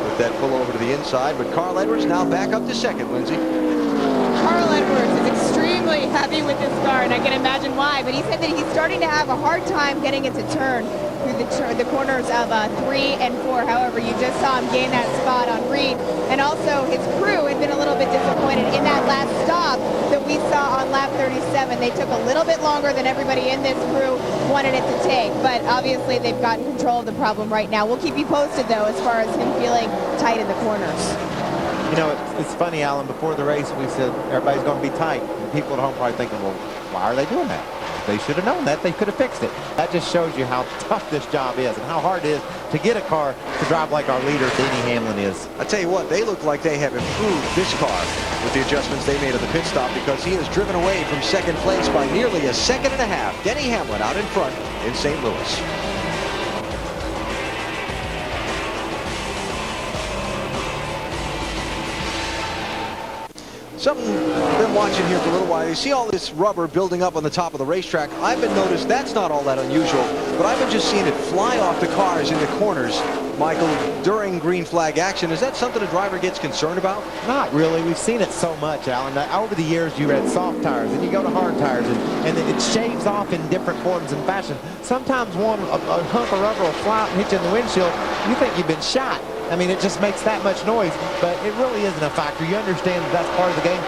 with that pull over to the inside. But Carl Edwards now back up to second, Lindsay. Carl Edwards is extremely heavy with this car, and I can imagine why, but he said that he's starting to have a hard time getting it to turn through the corners of 3 and 4. However, you just saw him gain that spot on Reed, and also his crew had been a little bit disappointed in that last stop that we saw on lap 37. They took a little bit longer than everybody in this crew wanted it to take, but obviously they've gotten control of the problem right now. We'll keep you posted, though, as far as him feeling tight in the corners. You know, it's funny, Alan, before the race we said everybody's going to be tight. And people at home probably thinking, well, why are they doing that? They should have known that. They could have fixed it. That just shows you how tough this job is and how hard it is to get a car to drive like our leader, Denny Hamlin, is. I tell you what, they look like they have improved this car with the adjustments they made at the pit stop, because he has driven away from second place by nearly a second and a half. Denny Hamlin out in front in St. Louis. Something I've been watching here for a little while. You see all this rubber building up on the top of the racetrack. I've been noticed that's not all that unusual, but I've been just seeing it fly off the cars in the corners, Michael, during green flag action. Is that something a driver gets concerned about? Not really. We've seen it so much, Alan. Over the years, you had soft tires, and you go to hard tires, and it shaves off in different forms and fashion. Sometimes a hunk of rubber will fly out and hit you in the windshield. You think you've been shot. I mean, it just makes that much noise, but it really isn't a factor. You understand that that's part of the game.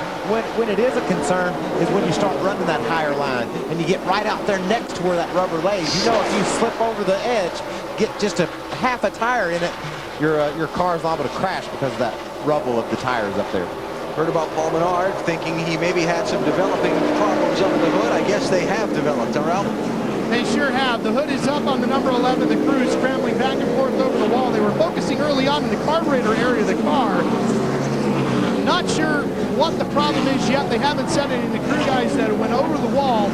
When it is a concern is when you start running that higher line and you get right out there next to where that rubber lays. You know, if you slip over the edge, get just a half a tire in it, your car's liable to crash because of that rubble of the tires up there. Heard about Paul Menard thinking he maybe had some developing problems under the hood. I guess they have developed, huh, Ralph? They sure have. The hood is up on the number 11. The crew is scrambling back and forth over the wall. They were focusing early on in the carburetor area of the car. Not sure what the problem is yet. They haven't said it. And the crew guys that went over the wall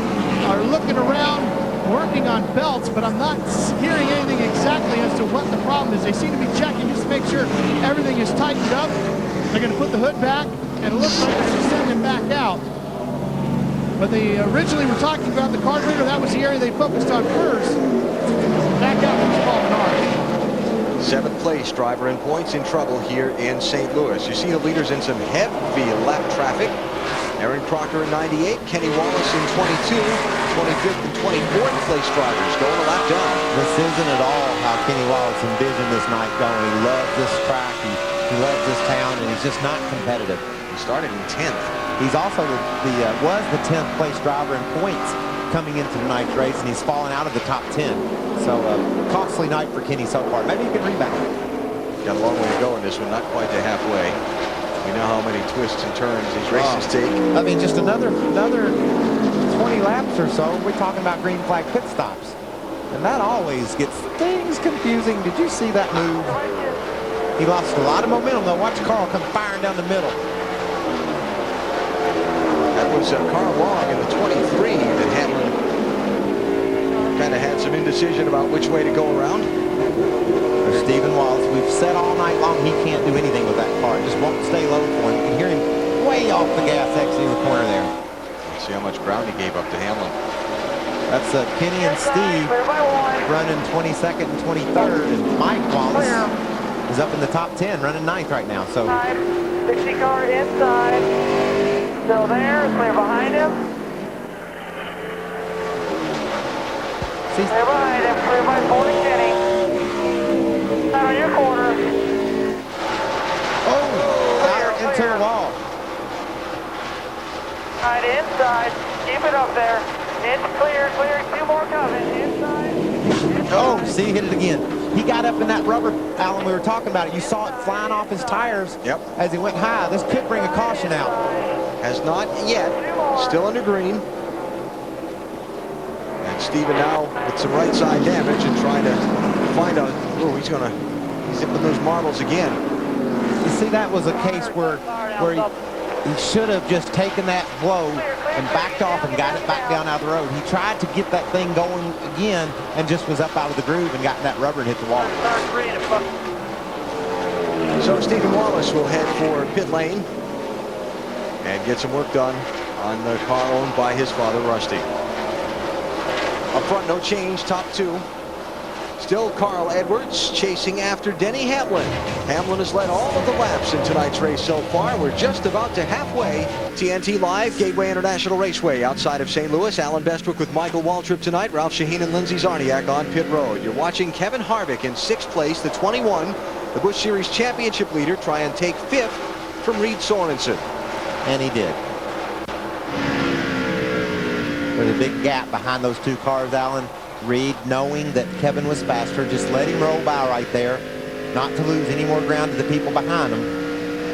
are looking around, working on belts, but I'm not hearing anything exactly as to what the problem is. They seem to be checking just to make sure everything is tightened up. They're going to put the hood back, and it looks like they're going to send him back out. But they originally were talking about the carburetor. That was the area they focused on first. Back out comes Paul Menard. 7th place driver in points in trouble here in St. Louis. You see the leaders in some heavy lap traffic. Aaron Crocker in 98, Kenny Wallace in 22, 25th and 24th place drivers going a lap down. This isn't at all how Kenny Wallace envisioned this night going. He loves this track, he loves this town, and he's just not competitive. He started in 10th. He's also was the 10th place driver in points coming into tonight's race, and he's fallen out of the top 10. So costly night for Kenny so far. Maybe he can rebound. Got a long way to go in this one, not quite to halfway. We know how many twists and turns these races take. I mean, just another 20 laps or so, we're talking about green flag pit stops. And that always gets things confusing. Did you see that move? He lost a lot of momentum, though. Watch Carl come firing down the middle. That was Carl Long in the 23 that Hamlin kind of had some indecision about which way to go around. For Stephen Wallace, we've said all night long he can't do anything with that car. It just won't stay low for him. You can hear him way off the gas exiting the corner there. Let's see how much ground he gave up to Hamlin. That's Kenny and Steve running 22nd and 23rd, and Mike Wallace is up in the top 10, running 9th right now. So 60 car inside. Still there. Clear behind him. Clear behind him. Clear by 40, Kenny. Out on your corner. Oh, out into the wall. inside. Keep it up there. It's clear, clear. 2 more coming. Inside. Oh, see, he hit it again. He got up in that rubber, Alan, we were talking about it. You saw it flying off his tires as he went high. This could bring a caution out. Has not yet. Still under green. And Steven now with some right side damage and trying to find a... Oh, he's zipping those marbles again. You see, that was a case where he should have just taken that blow and backed off and got it back down out of the road. He tried to get that thing going again and just was up out of the groove and got in that rubber and hit the wall. So Stephen Wallace will head for pit lane and get some work done on the car owned by his father, Rusty. Up front, no change, top 2. Still Carl Edwards chasing after Denny Hamlin. Hamlin has led all of the laps in tonight's race so far. We're just about to halfway. TNT Live, Gateway International Raceway outside of St. Louis. Alan Bestwick with Michael Waltrip tonight. Ralph Shaheen and Lindsey Zarniak on pit road. You're watching Kevin Harvick in 6th place, the 21, the Busch Series championship leader, try and take 5th from Reed Sorensen. And he did. With a big gap behind those 2 cars, Alan. Reed, knowing that Kevin was faster, just let him roll by right there, not to lose any more ground to the people behind him.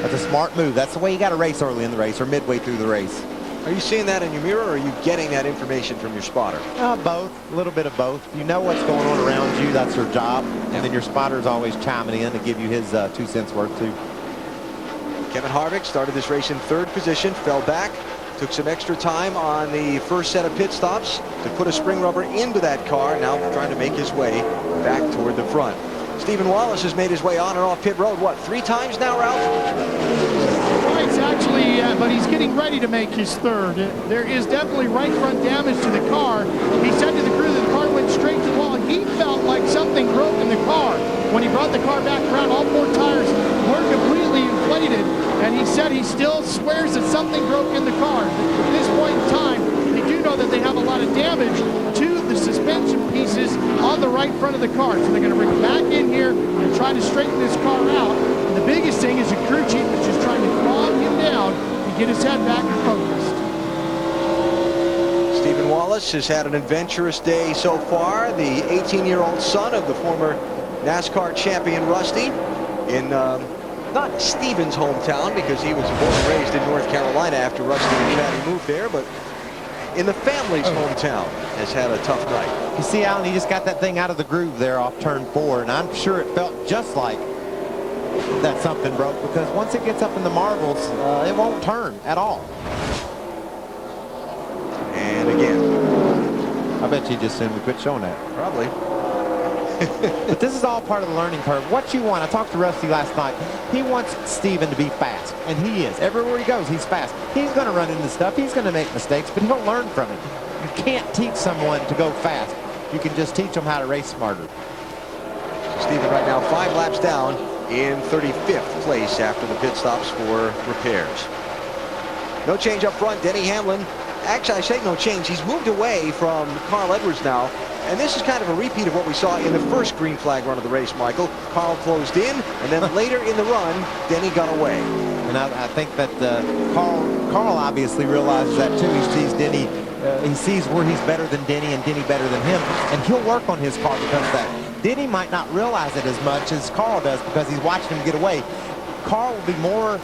That's a smart move. That's the way you got to race early in the race or midway through the race. Are you seeing that in your mirror, or are you getting that information from your spotter? Both. A little bit of both. You know what's going on around you. That's their job. And then your spotter's always chiming in to give you his 2 cents worth, too. Kevin Harvick started this race in 3rd position, fell back. Took some extra time on the first set of pit stops to put a spring rubber into that car. Now trying to make his way back toward the front. Stephen Wallace has made his way on and off pit road, what, 3 times now, Ralph? Twice, actually, but he's getting ready to make his 3rd. There is definitely right front damage to the car. He said to the crew that the car went straight to the wall. He felt like something broke in the car. When he brought the car back around, all 4 tires were completely inflated. And he said he still swears that something broke in the car. At this point in time, they do know that they have a lot of damage to the suspension pieces on the right front of the car. So they're going to bring it back in here and try to straighten this car out. And the biggest thing is the crew chief is just trying to calm him down and get his head back and focused. Stephen Wallace has had an adventurous day so far. The 18-year-old son of the former NASCAR champion Rusty in not Stephen's hometown, because he was born and raised in North Carolina after Rusty and Patty moved there, but in the family's hometown has had a tough night. You see, Alan, he just got that thing out of the groove there off turn 4, and I'm sure it felt just like that something broke, because once it gets up in the marbles, it won't turn at all. And again. I bet you just soon we quit showing that. Probably. But this is all part of the learning curve. What you want, I talked to Rusty last night. He wants Steven to be fast, and he is. Everywhere he goes, he's fast. He's going to run into stuff. He's going to make mistakes, but he'll learn from it. You can't teach someone to go fast. You can just teach them how to race smarter. Steven right now 5 laps down in 35th place after the pit stops for repairs. No change up front. Denny Hamlin. Actually, I say no change. He's moved away from Carl Edwards now. And this is kind of a repeat of what we saw in the first green flag run of the race, Michael. Carl closed in, and then later in the run, Denny got away. And I think that Carl obviously realizes that too. He sees Denny, he sees where he's better than Denny and Denny better than him, and he'll work on his car because of that. Denny might not realize it as much as Carl does because he's watching him get away. Carl will be more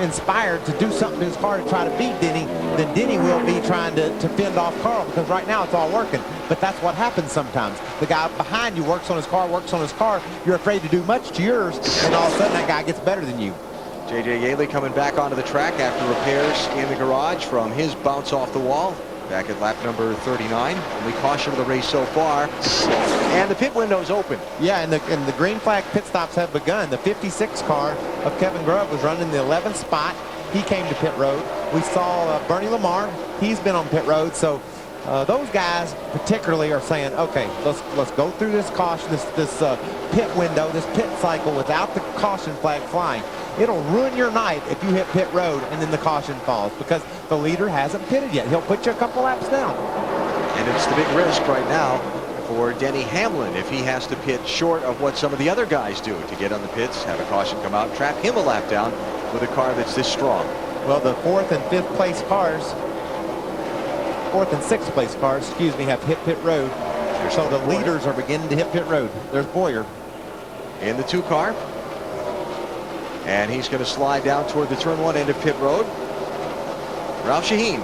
inspired to do something to his car to try to beat Denny than Denny will be trying to fend off Carl, because right now it's all working. But that's what happens sometimes. The guy behind you works on his car, you're afraid to do much to yours, and all of a sudden that guy gets better than you. J.J. Yaley coming back onto the track after repairs in the garage from his bounce off the wall. Back at lap number 39. Only caution of the race so far. And the pit window's open. Yeah, and the green flag pit stops have begun. The 56 car of Kevin Grubb was running the 11th spot. He came to pit road. We saw Bernie Lamar. He's been on pit road. So those guys particularly are saying, okay, let's go through this caution, this pit window, this pit cycle without the caution flag flying. It'll ruin your night if you hit pit road and then the caution falls, because the leader hasn't pitted yet. He'll put you a couple laps down. And it's the big risk right now for Denny Hamlin if he has to pit short of what some of the other guys do to get on the pits, have a caution come out, trap him a lap down with a car that's this strong. Well, the 4th and 5th place cars fourth and sixth place cars, excuse me, have hit pit road. So the leaders are beginning to hit pit road. There's Boyer in the 2 car. And he's going to slide down toward the turn 1 end of pit road. Ralph Shaheen.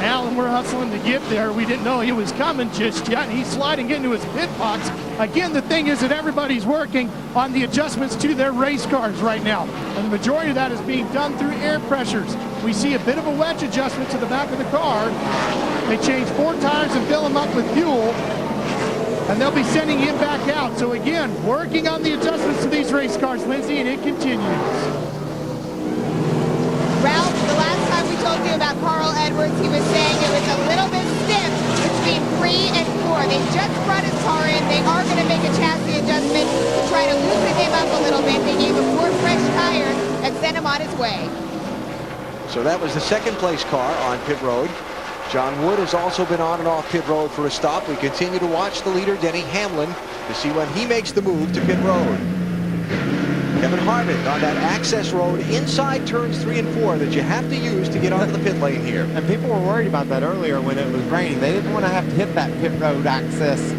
Alan, we're hustling to get there. We didn't know he was coming just yet. He's sliding into his pit box. Again, the thing is that everybody's working on the adjustments to their race cars right now. And the majority of that is being done through air pressures. We see a bit of a wedge adjustment to the back of the car. They change 4 tires and fill them up with fuel. And they'll be sending him back out. So again, working on the adjustments to these race cars, Lindsay, and it continues. Ralph, the last time we told you about Carl Edwards, he was saying it was a little bit stiff between 3 and 4. They just brought his car in. They are going to make a chassis adjustment to try to loosen him up a little bit. They gave him 4 fresh tires and sent him on his way. So that was the 2nd place car on pit road. John Wood has also been on and off pit road for a stop. We continue to watch the leader, Denny Hamlin, to see when he makes the move to pit road. Kevin Harvick on that access road inside turns 3 and 4 that you have to use to get onto the pit lane here. And people were worried about that earlier when it was raining. They didn't want to have to hit that pit road access,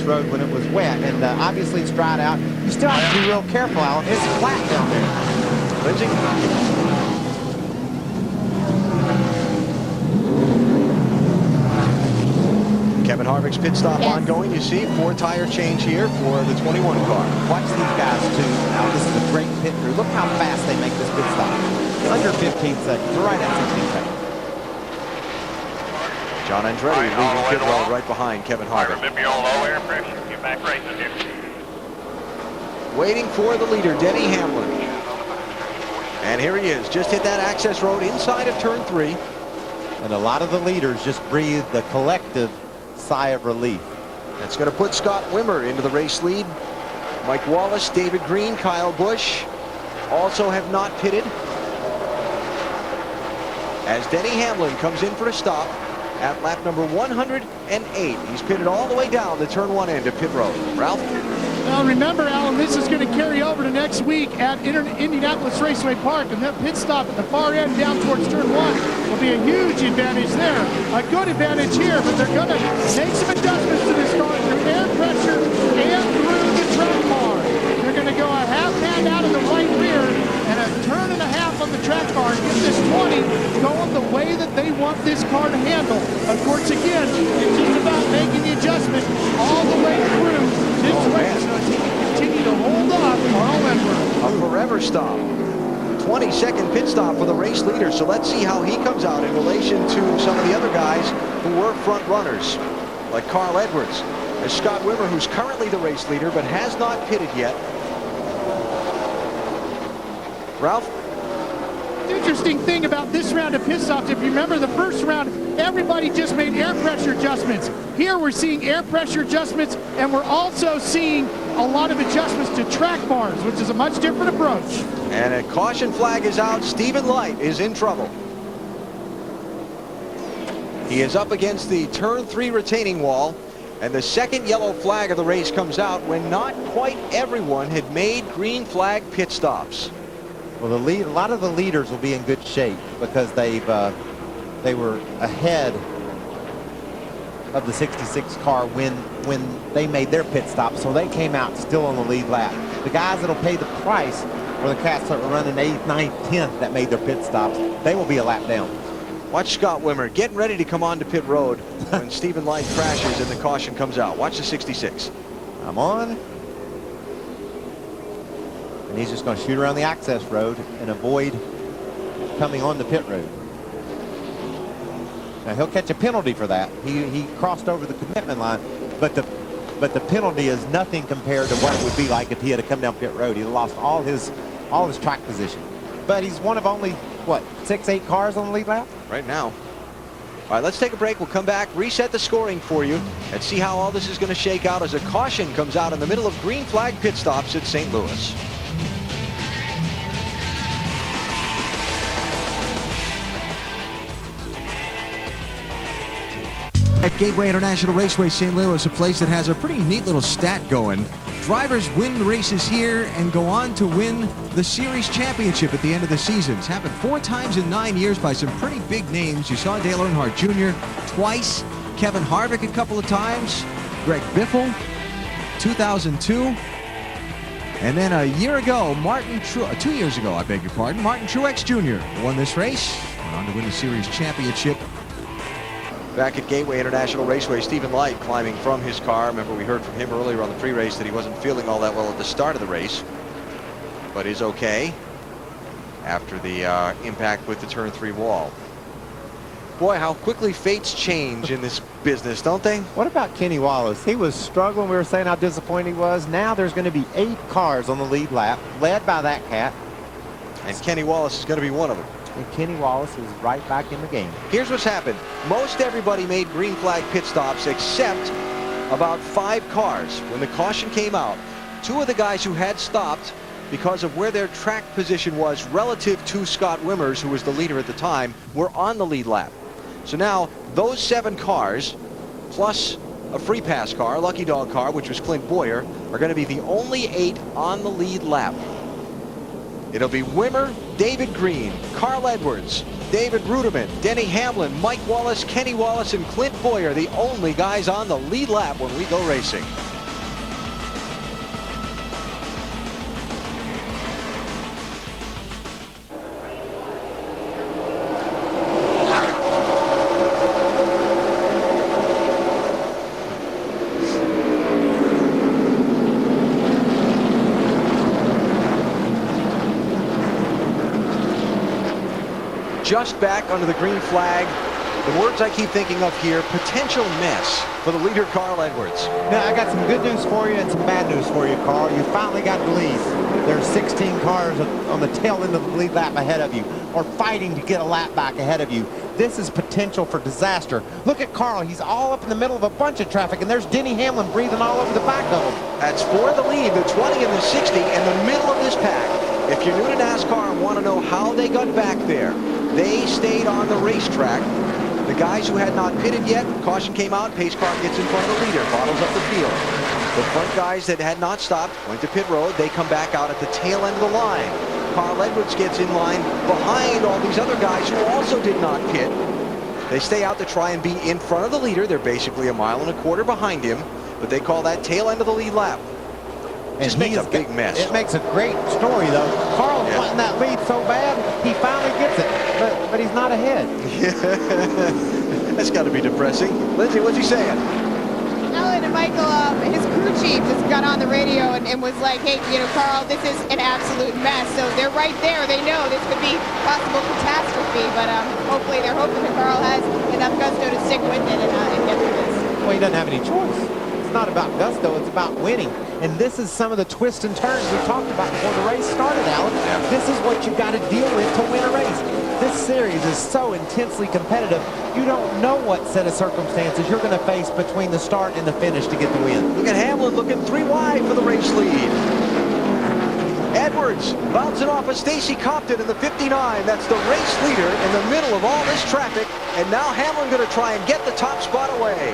road when it was wet. And obviously it's dried out. You still have to be real careful, Alan. It's flat down there. Lindsay? Kevin Harvick's pit stop ongoing. You see 4 tire change here for the 21 car. Watch these guys too. Now this is a great pit crew. Look how fast they make this pit stop. Under 15 seconds. We're right at 16 seconds. John Andretti leading pit road right behind Kevin Harvick. Remember your low air pressure. Get back racing here. Waiting for the leader, Denny Hamlin. And here he is. Just hit that access road inside of turn 3. And a lot of the leaders just breathed the collective sigh of relief. That's going to put Scott Wimmer into the race lead. Mike Wallace, David Green, Kyle Busch also have not pitted. As Denny Hamlin comes in for a stop at lap number 108. He's pitted all the way down the turn 1 end of pit road. Ralph? Now remember, Alan, this is going to carry over to next week at Indianapolis Raceway Park, and that pit stop at the far end down towards turn 1 will be a huge advantage there. A good advantage here, but they're going to make some adjustments to this car through air pressure and through the track bar. They're going to go a half hand out of the right rear and a turn and a half on the track bar and get this 20 going the way that they want this car to handle. Of course, again, it's just about making the adjustment all the way through this race. So he can continue to hold off Carl Edwards. A forever stop. 20-second pit stop for the race leader. So let's see how he comes out in relation to some of the other guys who were front runners, like Carl Edwards. As Scott Wimmer, who's currently the race leader but has not pitted yet. Ralph? The interesting thing about this round of pit stops, if you remember the first round, everybody just made air pressure adjustments. Here we're seeing air pressure adjustments, and we're also seeing a lot of adjustments to track bars, which is a much different approach. And a caution flag is out. Stephen Light is in trouble. He is up against the turn 3 retaining wall, and the second yellow flag of the race comes out when not quite everyone had made green flag pit stops. Well, a lot of the leaders will be in good shape because they were ahead of the 66 car when they made their pit stop, so they came out still on the lead lap. The guys that'll pay the price are the cats that were running 8th, 9th, 10th that made their pit stops. They will be a lap down. Watch Scott Wimmer getting ready to come on to pit road when Stephen Light crashes and the caution comes out. Watch the 66. I'm on. And he's just going to shoot around the access road and avoid coming on the pit road. Now he'll catch a penalty for that. He crossed over the commitment line, but the penalty is nothing compared to what it would be like if he had to come down pit road. He lost all his track position. But he's one of only, what, 6-8 cars on the lead lap? Right now. All right, let's take a break. We'll come back, reset the scoring for you, and see how all this is going to shake out as a caution comes out in the middle of green flag pit stops at St. Louis. At Gateway International Raceway St. Louis, a place that has a pretty neat little stat going. drivers win races here and go on to win the series championship at the end of the season. It's happened 4 times in 9 years by some pretty big names. You saw Dale Earnhardt Jr. twice, Kevin Harvick a couple of times, Greg Biffle, 2002. And then a year ago, 2 years ago, I beg your pardon, Martin Truex Jr. won this race, went on to win the series championship. Back at Gateway International Raceway, Stephen Light climbing from his car. Remember, we heard from him earlier on the pre-race that he wasn't feeling all that well at the start of the race, but is okay after the impact with the turn 3 wall. Boy, how quickly fates change in this business, don't they? What about Kenny Wallace? He was struggling. We were saying how disappointed he was. Now there's going to be 8 cars on the lead lap, led by that cat. And Kenny Wallace is going to be one of them. And Kenny Wallace is right back in the game. Here's what's happened. Most everybody made green flag pit stops except about 5 cars. When the caution came out, 2 of the guys who had stopped because of where their track position was relative to Scott Wimmers, who was the leader at the time, were on the lead lap. So now those 7 cars, plus a free pass car, a lucky dog car, which was Clint Boyer, are going to be the only 8 on the lead lap. It'll be Wimmer, David Green, Carl Edwards, David Ruderman, Denny Hamlin, Mike Wallace, Kenny Wallace, and Clint Boyer, the only guys on the lead lap when we go racing. Just back under the green flag. The words I keep thinking of here, potential mess for the leader, Carl Edwards. Now, I got some good news for you and some bad news for you, Carl. You finally got the lead. There are 16 cars on the tail end of the lead lap ahead of you, or fighting to get a lap back ahead of you. This is potential for disaster. Look at Carl. He's all up in the middle of a bunch of traffic, and there's Denny Hamlin breathing all over the back of him. That's for the lead, the 20 and the 60 in the middle of this pack. If you're new to NASCAR and want to know how they got back there, they stayed on the racetrack. The guys who had not pitted yet, caution came out, pace car gets in front of the leader, bottles up the field. The front guys that had not stopped went to pit road. They come back out at the tail end of the line. Carl Edwards gets in line behind all these other guys who also did not pit. They stay out to try and be in front of the leader. They're basically 1.25 miles behind him, but they call that tail end of the lead lap. And Just makes a big mess. It makes a great story, though. Carl's wanting that lead so bad, he finally gets it, but he's not ahead. That's got to be depressing. Lindsay, what's he saying? Alan and Michael, his crew chief just got on the radio and was like, hey, you know, Carl, this is an absolute mess. So they're right there. They know this could be possible catastrophe, but hopefully they're hoping that Carl has enough gusto to stick with it and get through this. Well, he doesn't have any choice. It's not about gusto, it's about winning. And this is some of the twists and turns we talked about before the race started, Alan. Yeah. This is what you've got to deal with to win a race. This series is so intensely competitive, you don't know what set of circumstances you're going to face between the start and the finish to get the win. Look at Hamlin looking 3 wide for the race lead. Edwards bouncing off of Stacy Compton in the 59. That's the race leader in the middle of all this traffic. And now Hamlin going to try and get the top spot away.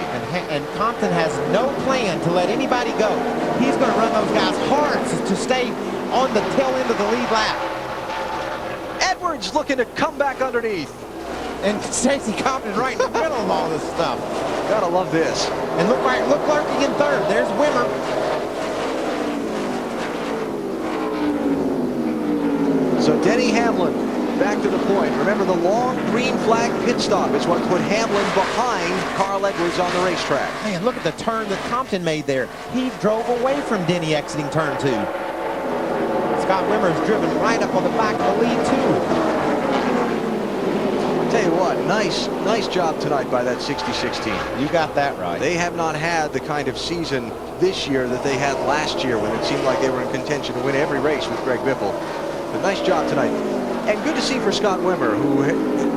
And Compton has no plan to let anybody go. He's going to run those guys hard to stay on the tail end of the lead lap. Edwards looking to come back underneath. And Stacy Compton right in the middle of all this stuff. Gotta love this. And look lurking in third. There's Wimmer. So Denny Hamlin back to the point. Remember, the long green flag pit stop is what put Hamlin behind Carl Edwards on the racetrack. Man, look at the turn that Compton made there. He drove away from Denny exiting turn 2. Scott Wimmer's driven right up on the back of the lead, too. Tell you what, nice job tonight by that 60-16. You got that right. They have not had the kind of season this year that they had last year when it seemed like they were in contention to win every race with Greg Biffle. But nice job tonight. And good to see for Scott Wimmer, who,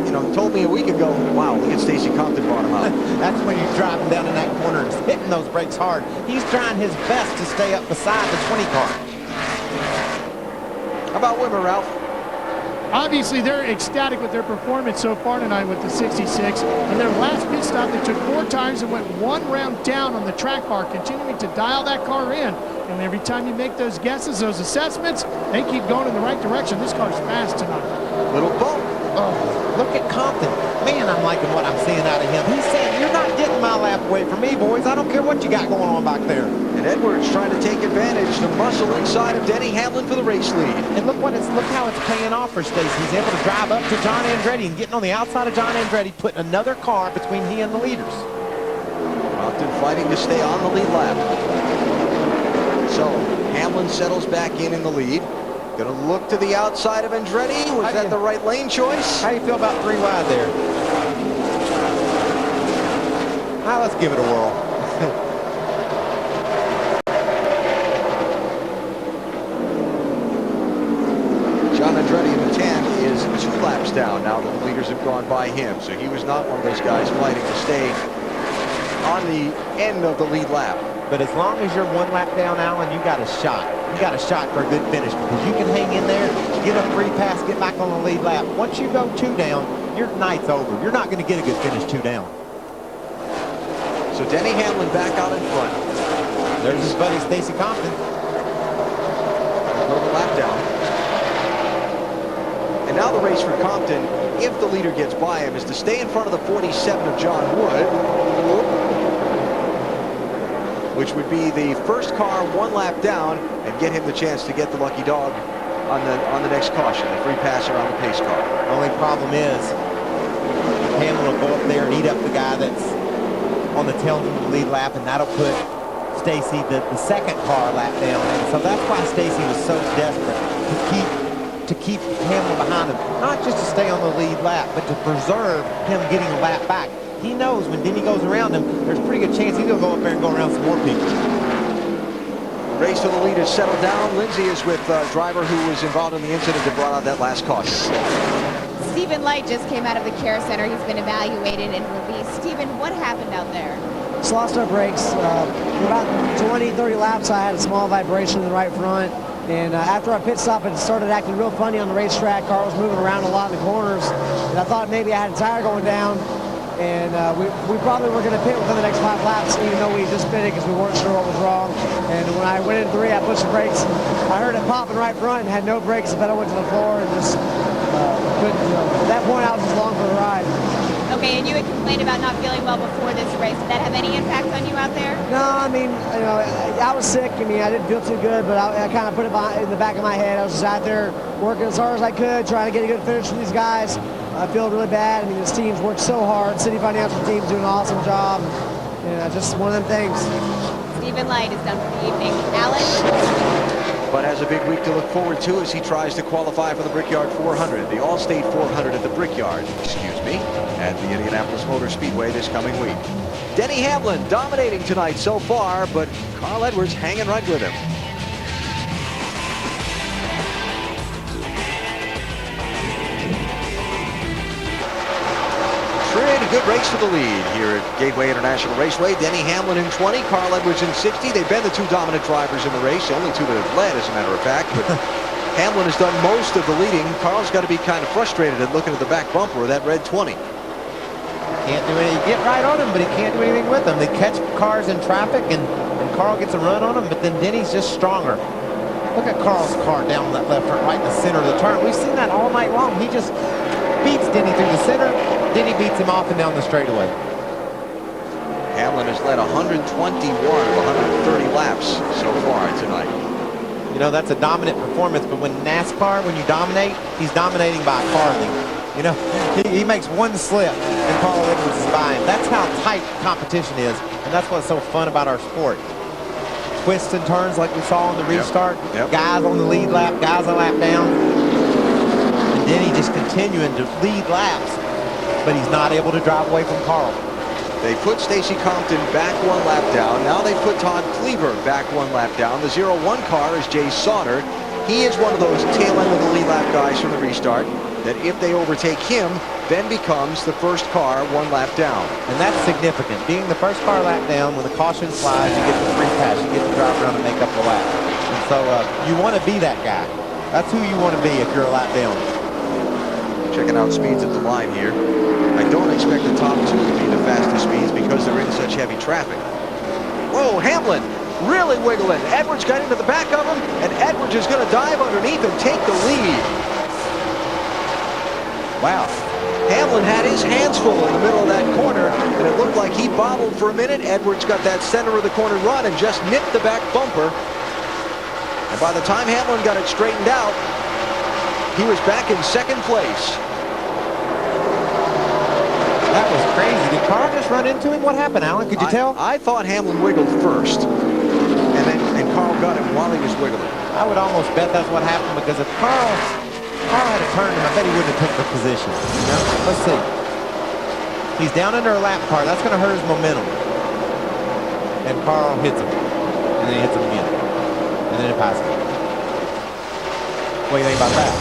you know, told me a week ago, wow, look at Stacy Compton bottom out. That's when you're driving down in that corner and hitting those brakes hard. He's trying his best to stay up beside the 20 car. How about Wimmer, Ralph? Obviously, they're ecstatic with their performance so far tonight with the 66. And their last pit stop, they took 4 tires and went 1 round down on the track bar, continuing to dial that car in. And every time you make those guesses, those assessments, they keep going in the right direction. This car's fast tonight. Little bump. Oh, look at Compton. Man, I'm liking what I'm seeing out of him. He's saying, you're not getting my lap away from me, boys. I don't care what you got going on back there. And Edwards trying to take advantage, the muscle inside of Denny Hamlin for the race lead. And look how it's paying off for Stacy. He's able to drive up to John Andretti and getting on the outside of John Andretti, putting another car between he and the leaders. Compton fighting to stay on the lead lap. So Hamlin settles back in the lead. Gonna look to the outside of Andretti. Was that the right lane choice? How do you feel about 3 wide there? Now let's give it a whirl. John Andretti in the 10 is 2 laps down now that the leaders have gone by him. So he was not one of those guys fighting to stay on the end of the lead lap. But as long as you're 1 lap down, Alan, you got a shot. You got a shot for a good finish because you can hang in there, get a free pass, get back on the lead lap. Once you go 2 down, your night's over. You're not going to get a good finish 2 down. So Denny Hamlin back out in front. There's his buddy Stacy Compton. Another lap down. And now the race for Compton, if the leader gets by him, is to stay in front of the 47 of John Wood, which would be the first car 1 lap down and get him the chance to get the lucky dog on the next caution, the free pass around the pace car. The only problem is Hamlin will go up there and eat up the guy that's on the tail end of the lead lap, and that'll put Stacy the second car lap down. And so that's why Stacy was so desperate to keep Hamlin behind him, not just to stay on the lead lap, but to preserve him getting a lap back. He knows when Denny goes around him, there's a pretty good chance he's going to go up there and go around some more people. Race to the lead is settled down. Lindsay is with a driver who was involved in the incident that brought out that last caution. Stephen Light just came out of the care center. He's been evaluated and released. Stephen, what happened out there? Just lost our brakes. For about 20, 30 laps, I had a small vibration in the right front. And after our pit stop, it started acting real funny on the racetrack. Car was moving around a lot in the corners. And I thought maybe I had a tire going down. And we probably were going to pit within the next 5 laps, even though we just pitted because we weren't sure what was wrong. And when I went in 3, I pushed the brakes. I heard it popping right front and had no brakes. The pedal went to the floor and just couldn't. At that point, I was just long for the ride. Okay, and you had complained about not feeling well before this race. Did that have any impact on you out there? No, I mean, I was sick. I mean, I didn't feel too good, but I kind of put it in the back of my head. I was just out there working as hard as I could, trying to get a good finish from these guys. I feel really bad. I mean, this team's worked so hard. City Financial team's doing an awesome job. And just one of them things. Stephen Light is done for the evening. Alan? But has a big week to look forward to as he tries to qualify for the Brickyard 400, the All-State 400 at the Brickyard, at the Indianapolis Motor Speedway this coming week. Denny Hamlin dominating tonight so far, but Carl Edwards hanging right with him. A good race for the lead here at Gateway International Raceway. Denny Hamlin in 20, Carl Edwards in 60. They've been the 2 dominant drivers in the race, the only 2 that have led, as a matter of fact. But Hamlin has done most of the leading. Carl's got to be kind of frustrated at looking at the back bumper of that red 20. Can't do anything. Get right on him, but he can't do anything with them. They catch cars in traffic, and Carl gets a run on him, but then Denny's just stronger. Look at Carl's car down that left turn, right in the center of the turn. We've seen that all night long. He just beats Denny through the center. Denny beats him off and down the straightaway. Hamlin has led 121 of 130 laps so far tonight. You know, that's a dominant performance, but when NASCAR, when you dominate, he's dominating by a farthing. You know, he makes one slip and Carl Edwards is by him. That's how tight competition is, and that's what's so fun about our sport. Twists and turns like we saw on the restart. Yep. Guys on the lead lap, guys a lap down. And Denny just continuing to lead laps, but he's not able to drive away from Carl. They put Stacy Compton back 1 lap down. Now they put Todd Cleaver back 1 lap down. The 0-1 car is Jay Sauter. He is one of those tail end of the lead lap guys from the restart that if they overtake him, then becomes the first car 1 lap down. And that's significant. Being the first car lap down, when the caution flies, you get the free pass. You get to drive around and make up the lap. And so you want to be that guy. That's who you want to be if you're a lap down. Checking out speeds at the line here. I don't expect the top two to be the fastest speeds because they're in such heavy traffic. Whoa, Hamlin really wiggling. Edwards got into the back of him, and Edwards is going to dive underneath and take the lead. Wow. Hamlin had his hands full in the middle of that corner, and it looked like he bobbled for a minute. Edwards got that center of the corner run and just nipped the back bumper. And by the time Hamlin got it straightened out, he was back in second place. That was crazy. Did Carl just run into him? What happened, Alan? Could you tell? I thought Hamlin wiggled first, and Carl got him while he was wiggling. I would almost bet that's what happened, because if Carl had turned him, I bet he wouldn't have took the position. You know? Let's see. He's down under a lap car. That's going to hurt his momentum. And Carl hits him. And then he hits him again. And then it passes him. What do you think about that?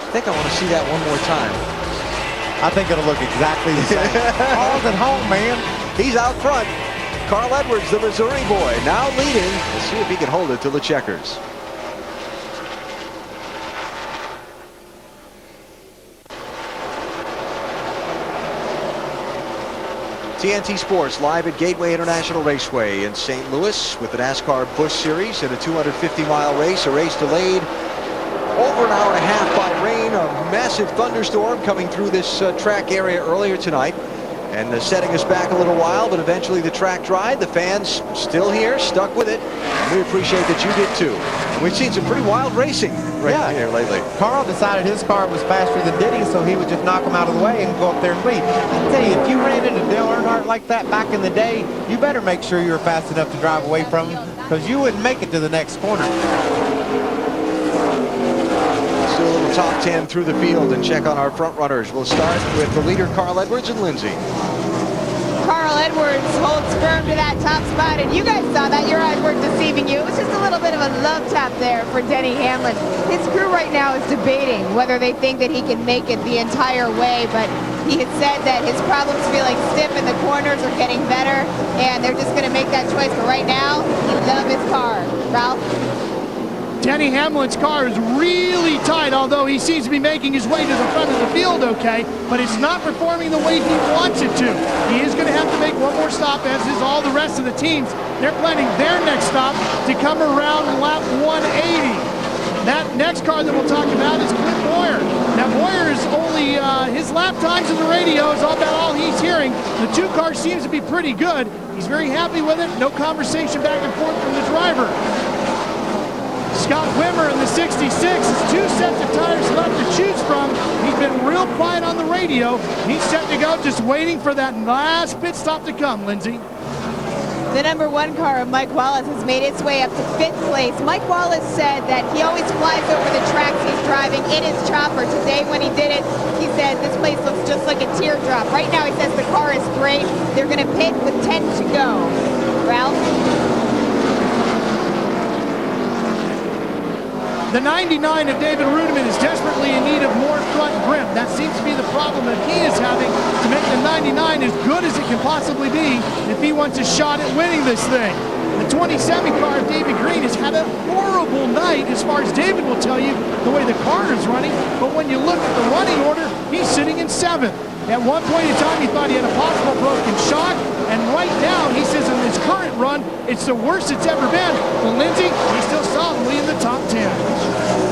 I think I want to see that one more time. I think it'll look exactly the same. Carl's at home, man. He's out front. Carl Edwards, the Missouri boy, now leading. Let's see if he can hold it to the checkers. TNT Sports live at Gateway International Raceway in St. Louis with the NASCAR Busch Series in a 250-mile race. A race delayed over an hour and a half by rain. A massive thunderstorm coming through this track area earlier tonight. And setting us back a little while, but eventually the track dried. The fans still here, stuck with it. And we appreciate that you did too. And we've seen some pretty wild racing here lately. Carl decided his car was faster than Diddy, so he would just knock him out of the way and go up there and lead. I tell you, if you ran into Dale Earnhardt like that back in the day, you better make sure you were fast enough to drive away from him, because you wouldn't make it to the next corner. Let's do a little top 10 through the field and check on our front runners. We'll start with the leader, Carl Edwards, and Lindsay. Carl Edwards holds firm to that top spot, and you guys saw that. Your eyes weren't deceiving you. It was just a little bit of a love tap there for Denny Hamlin. His crew right now is debating whether they think that he can make it the entire way, but he had said that his problems feeling stiff in the corners are getting better, and they're just going to make that choice. But right now, he loves his car. Ralph? Denny Hamlin's car is really tight, although he seems to be making his way to the front of the field okay, but it's not performing the way he wants it to. He is going to have to make one more stop, as is all the rest of the teams. They're planning their next stop to come around lap 180. That next car that we'll talk about is Clint Boyer. Now, Boyer is only, his lap times in the radio is all about all he's hearing. The two cars seems to be pretty good. He's very happy with it. No conversation back and forth from the driver. Scott Wimmer in the 66 has two sets of tires left to choose from. He's been real quiet on the radio. He's set to go, just waiting for that last pit stop to come, Lindsay. The number one car of Mike Wallace has made its way up to fifth place. Mike Wallace said that he always flies over the tracks he's driving in his chopper. Today when he did it, he said this place looks just like a teardrop. Right now he says the car is great. They're going to pit with 10 to go. Ralph? The 99 of David Rudiman is desperately in need of more front grip. That seems to be the problem that he is having to make the 99 as good as it can possibly be if he wants a shot at winning this thing. The 27 car of David Green has had a horrible night, as far as David will tell you, the way the car is running. But when you look at the running order, he's sitting in 7th. At one point in time, he thought he had a possible broken shock, and right now, he says in his current run, it's the worst it's ever been. Well, Lindsay, he's still solidly in the top 10.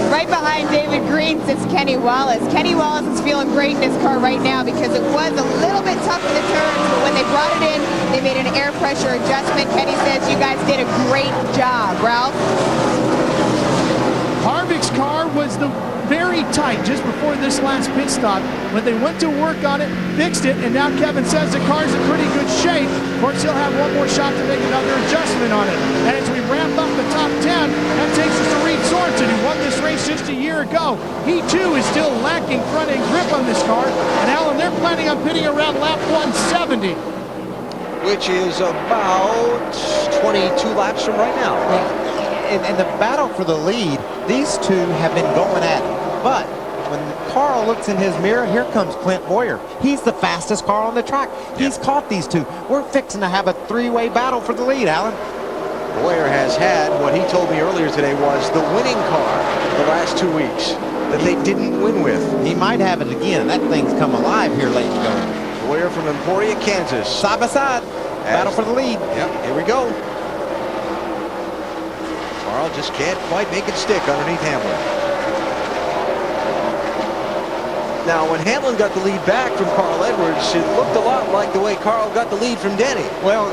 Right behind David Green sits Kenny Wallace. Kenny Wallace is feeling great in his car right now because it was a little bit tough in the turns, but when they brought it in, they made an air pressure adjustment. Kenny says you guys did a great job. Ralph? Harvick's car was very tight just before this last pit stop. When they went to work on it, fixed it, and now Kevin says the car's in pretty good shape. Of course, he'll have one more shot to make another adjustment on it. And as we ramp up the top 10, that takes us to Reed Sorensen, who won this race just a year ago. He, too, is still lacking front-end grip on this car. And, Alan, they're planning on pitting around lap 170. Which is about 22 laps from right now. In the battle for the lead, these two have been going at it. But when Carl looks in his mirror, here comes Clint Boyer. He's the fastest car on the track. He's caught these two. We're fixing to have a three-way battle for the lead, Alan. Boyer has had what he told me earlier today was the winning car the last 2 weeks. that they didn't win with. He might have it again. That thing's come alive here late going. Boyer from Emporia, Kansas. Side by side. Battle for the lead. Yep, here we go. Carl just can't quite make it stick underneath Hamlin. Now, when Hamlin got the lead back from Carl Edwards, it looked a lot like the way Carl got the lead from Denny. Well,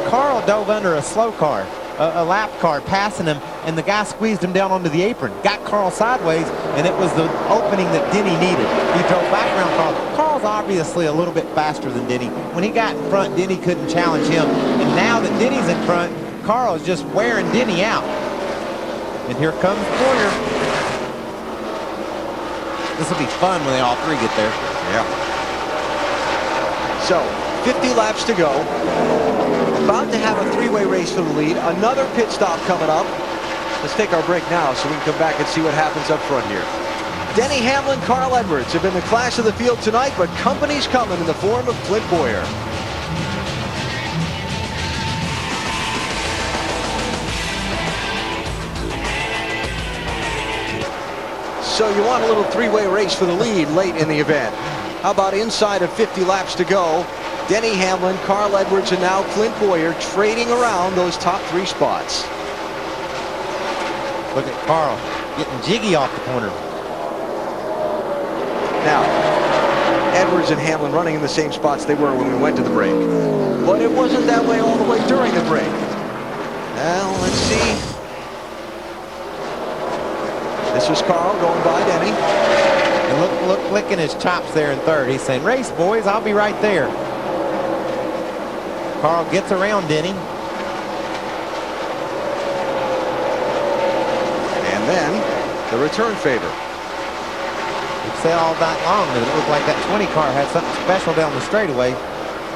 Carl dove under a slow car, a lap car, passing him, and the guy squeezed him down onto the apron. Got Carl sideways, and it was the opening that Denny needed. He drove back around Carl. Carl's obviously a little bit faster than Denny. When he got in front, Denny couldn't challenge him. And now that Denny's in front, Carl is just wearing Denny out. And here comes Boyer. This will be fun when they all three get there. Yeah. So, 50 laps to go. About to have a three-way race for the lead. Another pit stop coming up. Let's take our break now so we can come back and see what happens up front here. Denny Hamlin, Carl Edwards have been the clash of the field tonight, but company's coming in the form of Clint Boyer. So you want a little three-way race for the lead late in the event. How about inside of 50 laps to go? Denny Hamlin, Carl Edwards, and now Clint Boyer trading around those top three spots. Look at Carl getting jiggy off the corner. Now, Edwards and Hamlin running in the same spots they were when we went to the break. But it wasn't that way all the way during the break. Well, let's see. This was Carl going by Denny. And look, licking his chops there in third. He's saying, race, boys, I'll be right there. Carl gets around Denny. And then the return favor. We've said all night long that it looked like that 20 car had something special down the straightaway.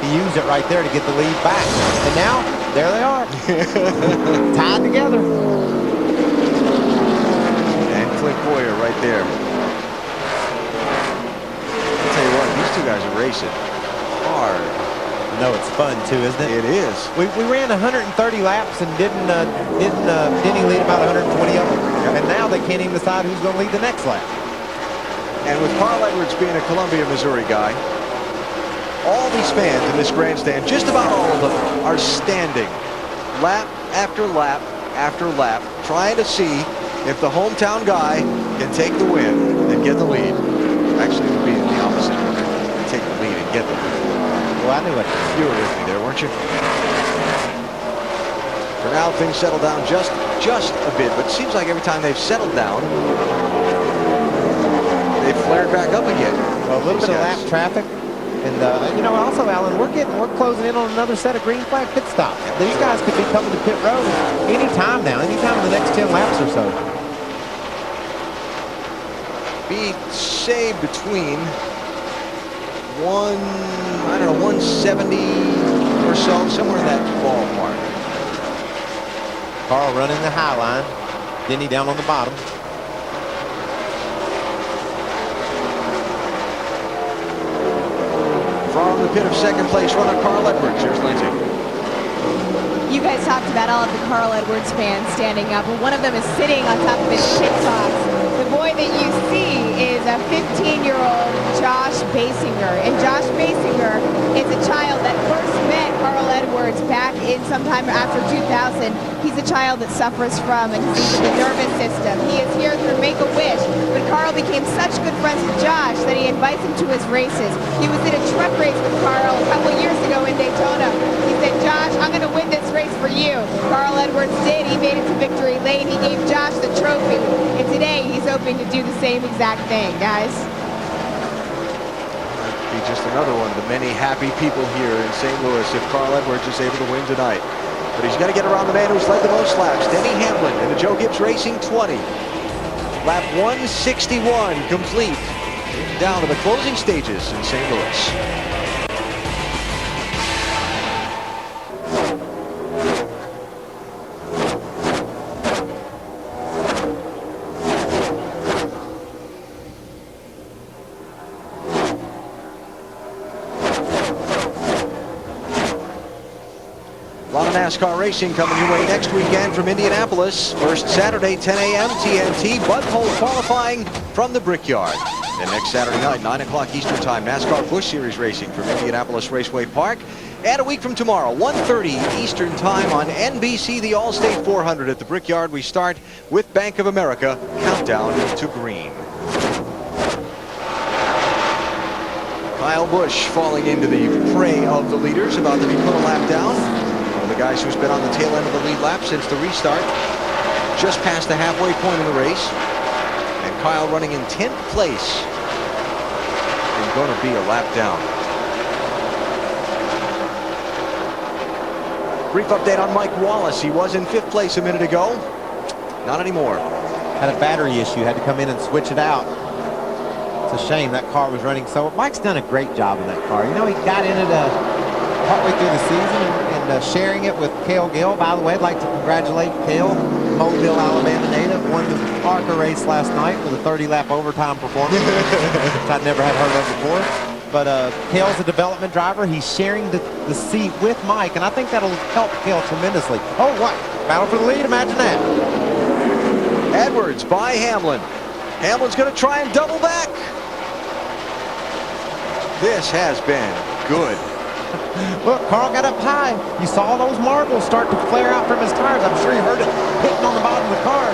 He used it right there to get the lead back. And now, there they are. Tied together. Clint Boyer right there. I'll tell you what, these two guys are racing hard. No, it's fun too, isn't it? It is. We ran 130 laps and didn't Denny lead about 120 of them. And now they can't even decide who's going to lead the next lap. And with Carl Edwards being a Columbia, Missouri guy, all these fans in this grandstand, just about all of them, are standing lap after lap after lap, trying to see if the hometown guy can take the win and get the lead. Actually, it would be the opposite. Take the lead and get the lead. Well, I knew it. You were with me there, weren't you? For now, things settle down just a bit, but it seems like every time they've settled down, they've flared back up again. Well, a little bit of lap traffic. And, you know, also, Alan, we're closing in on another set of green flag pit stops. These guys could be coming to pit road any time now, anytime in the next 10 laps or so. Be say between 170 or so, somewhere in that ballpark. Carl running the high line. Denny down on the bottom. From the pit of second place runner Carl Edwards. Here's Lindsay. You guys talked about all of the Carl Edwards fans standing up, and one of them is sitting on top of his pit tops. The boy that you see is a 15-year-old Josh Basinger, and Josh Basinger is a child that first met Carl Edwards back in sometime after 2000. He's a child that suffers from a disease of the nervous system. He is here through Make-A-Wish, but Carl became such good friends with Josh that he invites him to his races. He was in a truck race with Carl a couple years ago in Daytona. He said, Josh, I'm going to win this race for you. Carl Edwards did. He made it to victory lane. He gave Josh the trophy, and today he's hoping to do the same exact thing, guys. That'd be just another one of the many happy people here in St. Louis if Carl Edwards is able to win tonight. But he's got to get around the man who's led the most laps, Denny Hamlin, in the Joe Gibbs Racing 20. Lap 161 complete. Down to the closing stages in St. Louis. A lot of NASCAR racing coming your way next weekend from Indianapolis. First Saturday, 10 a.m. TNT, Bud Pole qualifying from the Brickyard. And next Saturday night, 9 o'clock Eastern Time, NASCAR Busch Series racing from Indianapolis Raceway Park. And a week from tomorrow, 1:30 Eastern Time on NBC, the All-State 400 at the Brickyard. We start with Bank of America, countdown to green. Kyle Busch falling into the prey of the leaders, about to be put a lap down. One of the guys who's been on the tail end of the lead lap since the restart. Just past the halfway point of the race. And Kyle running in 10th place. And going to be a lap down. Brief update on Mike Wallace. He was in 5th place a minute ago. Not anymore. Had a battery issue, had to come in and switch it out. It's a shame that car was running so. Mike's done a great job in that car. You know, he got in it partway through the season and sharing it with Cale Gill. By the way, I'd like to congratulate Cale, Mobile, Alabama native, won the ARCA race last night with a 30-lap overtime performance, which I'd never had heard of before. But Cale's a development driver. He's sharing the seat with Mike, and I think that'll help Cale tremendously. Oh, what? Battle for the lead, imagine that. Edwards by Hamlin. Hamlin's going to try and double back. This has been good. Look, Carl got up high. You saw those marbles start to flare out from his tires. I'm sure he heard it hitting on the bottom of the car.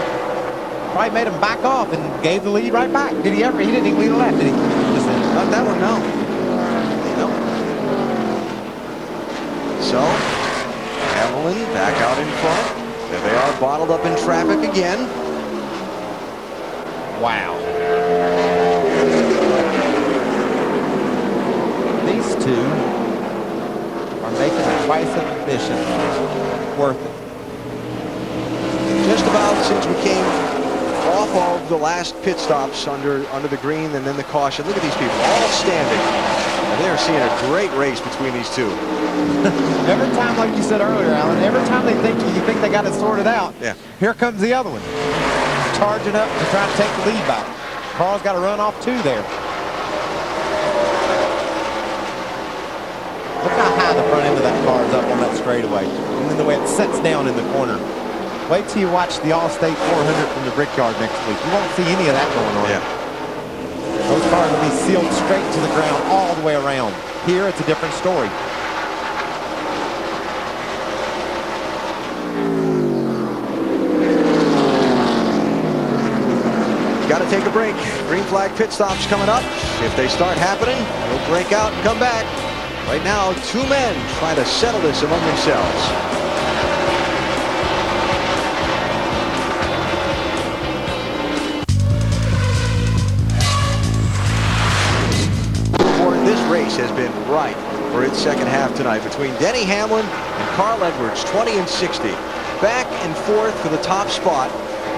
Probably made him back off and gave the lead right back. Did he ever? He didn't even lead a lap, did he? Not that one, no. No. So, Hamlin back out in front. There they are, bottled up in traffic again. Wow. These two are making the price of admission worth it. Just about since we came off of the last pit stops under the green and then the caution. Look at these people all standing. And they're seeing a great race between these two. Every time, like you said earlier, Alan, every time you think they got it sorted out, yeah, here comes the other one. Charging up to try to take the lead back. Carl's got to run off 2 there. Look how high the front end of that car is up on that straightaway. And then the way it sets down in the corner. Wait till you watch the All-State 400 from the Brickyard next week. You won't see any of that going on. Yeah. Those cars will be sealed straight to the ground all the way around. Here, it's a different story. Got to take a break. Green flag pit stops coming up. If they start happening, we'll break out and come back. Right now, 2 men trying to settle this among themselves. This race has been right for its second half tonight between Denny Hamlin and Carl Edwards, 20 and 60. Back and forth for the top spot.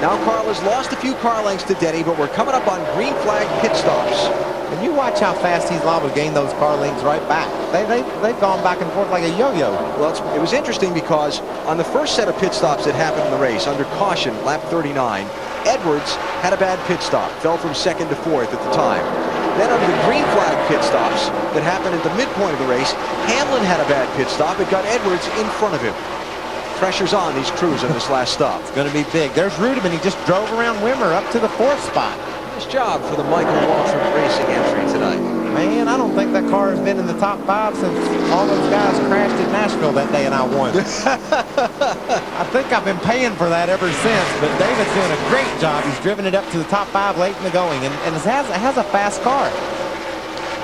Now Carl has lost a few car lengths to Denny, but we're coming up on green flag pit stops. And you watch how fast he's liable to gain those car lengths right back. They've gone back and forth like a yo-yo. Well, it was interesting because on the first set of pit stops that happened in the race, under caution, lap 39, Edwards had a bad pit stop, fell from 2nd to 4th at the time. Then under the green flag pit stops that happened at the midpoint of the race, Hamlin had a bad pit stop. It got Edwards in front of him. Pressure's on these crews on this last stop. It's going to be big. There's Reutemann. He just drove around Wimmer up to the 4th spot. Nice job for the Michael Waltrip Racing entry tonight. Man, I don't think that car has been in the top 5 since all those guys crashed in Nashville that day and I won. I think I've been paying for that ever since, but David's doing a great job. He's driven it up to the top 5 late in the going, and it has a fast car.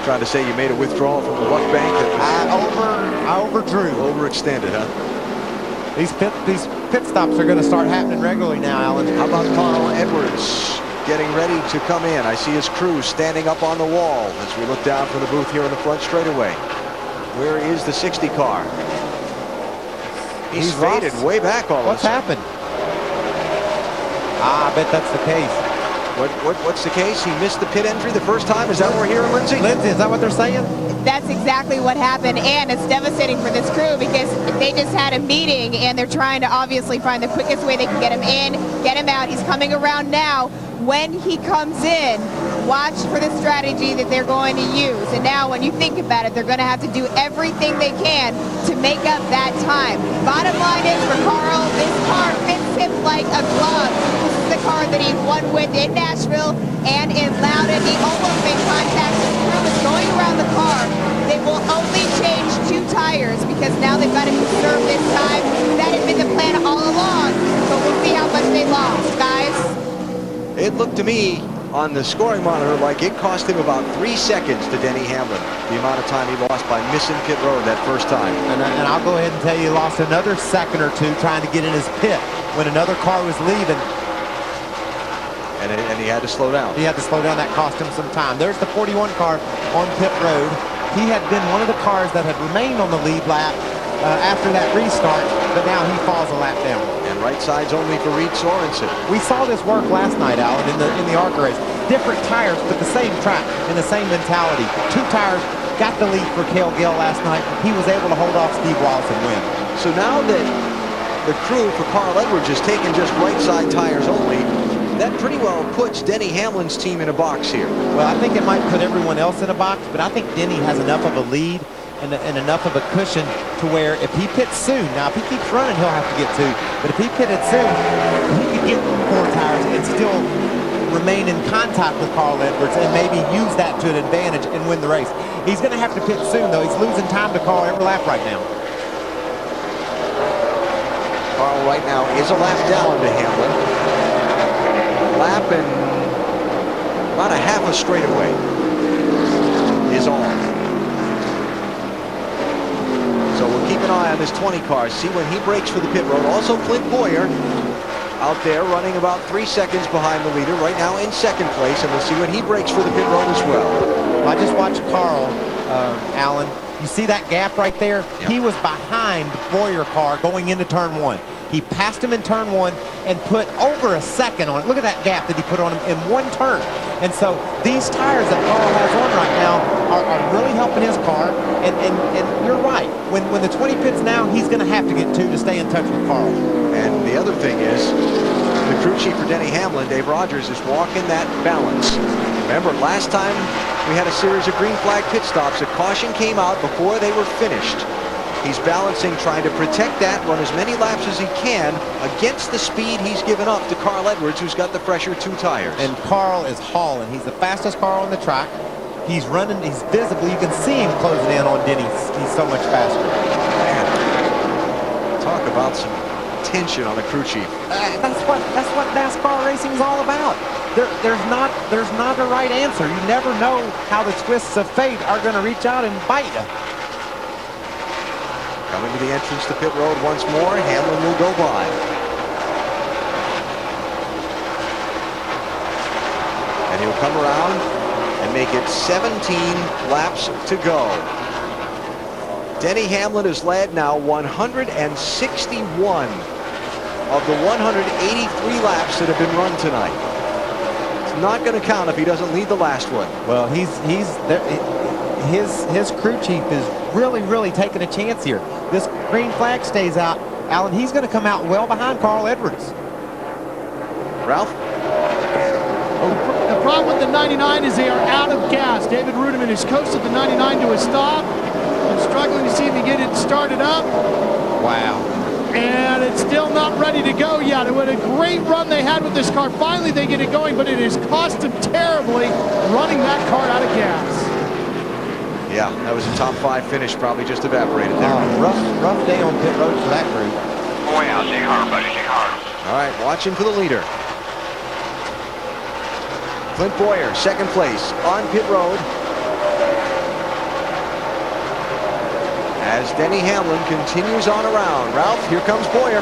Trying to say you made a withdrawal from the luck bank. I overdrew. Overextended, huh? These pit stops are going to start happening regularly now, Alan. How about Carl Edwards getting ready to come in? I see his crew standing up on the wall as we look down from the booth here in the front straightaway. Where is the 60 car? He's faded way back all of a What's happened? I bet that's the case. What's the case? He missed the pit entry the first time? Is that what we're hearing, Lindsay? Lindsay, is that what they're saying? That's exactly what happened, and it's devastating for this crew because they just had a meeting and they're trying to obviously find the quickest way they can get him in, get him out. He's coming around now. when he comes in, watch for the strategy that they're going to use. And now when you think about it, they're going to have to do everything they can to make up that time. Bottom line is for Carl, this car fits him like a glove. This is the car that he won with in Nashville and in Loudon. He almost made contact. The crew is going around the car. They will only change 2 tires because now they've got to conserve this time. That had been the plan all along, but we'll see how much they lost, guys. It looked to me on the scoring monitor like it cost him about 3 seconds to Denny Hamlin, the amount of time he lost by missing pit road that first time. And I'll go ahead and tell you, he lost another second or 2 trying to get in his pit when another car was leaving. And he had to slow down. He had to slow down. That cost him some time. There's the 41 car on pit road. He had been one of the cars that had remained on the lead lap after that restart, but now he falls a lap down. And right side's only for Reed Sorensen. We saw this work last night, Alan, in the ARCA race. Different tires, but the same track and the same mentality. 2 tires got the lead for Cale Gill last night. He was able to hold off Steve Wallace and win. So now that the crew for Carl Edwards is taking just right side tires only, that pretty well puts Denny Hamlin's team in a box here. Well, I think it might put everyone else in a box, but I think Denny has enough of a lead and enough of a cushion to where if he pits soon, now if he keeps running, he'll have to get 2, but if he pitted soon, he could get 4 tires and still remain in contact with Carl Edwards and maybe use that to an advantage and win the race. He's going to have to pit soon, though. He's losing time to Carl every lap right now. Carl right now is a lap down to Hamlin. Lap and about a half a straightaway is all. So we'll keep an eye on this 20 car, see when he breaks for the pit road. Also Clint Boyer out there running about 3 seconds behind the leader, right now in second place, and we'll see when he breaks for the pit road as well. I just watched Carl, Alan. You see that gap right there? Yep. He was behind Boyer car going into turn 1. He passed him in turn 1 and put over a second on it. Look at that gap that he put on him in 1 turn. And so these tires that Carl has on right now are really helping his car. And you're right. When the 20 pits now, he's going to have to get 2 to stay in touch with Carl. And the other thing is, the crew chief for Denny Hamlin, Dave Rogers, is walking that balance. Remember, last time we had a series of green flag pit stops, a caution came out before they were finished. He's balancing, trying to protect that, run as many laps as he can against the speed he's given up to Carl Edwards, who's got the fresher 2 tires. And Carl is hauling. He's the fastest car on the track. He's running, he's visible. You can see him closing in on Denny. He's so much faster. Man, talk about some tension on the crew chief. That's what NASCAR racing is all about. There's not a right answer. You never know how the twists of fate are going to reach out and bite you. Coming to the entrance to pit road once more, Hamlin will go by. And he'll come around and make it 17 laps to go. Denny Hamlin has led now 161 of the 183 laps that have been run tonight. It's not going to count if he doesn't lead the last one. Well, he's there. His crew chief is really taking a chance here. This green flag stays out, Alan. He's going to come out well behind Carl Edwards. Ralph? The problem with the 99 is they are out of gas. David Rudiman has coasted the 99 to a stop. I'm struggling to see if he get it started up. Wow. And it's still not ready to go yet. What a great run they had with this car. Finally they get it going, but it has cost them terribly running that car out of gas. Yeah, that was a top 5 finish, probably just evaporated there. Rough day on pit road for that group. Boy, out, stay hard, buddy, stay hard. All right, watching for the leader. Clint Boyer, second place on pit road. As Denny Hamlin continues on around. Ralph, here comes Boyer.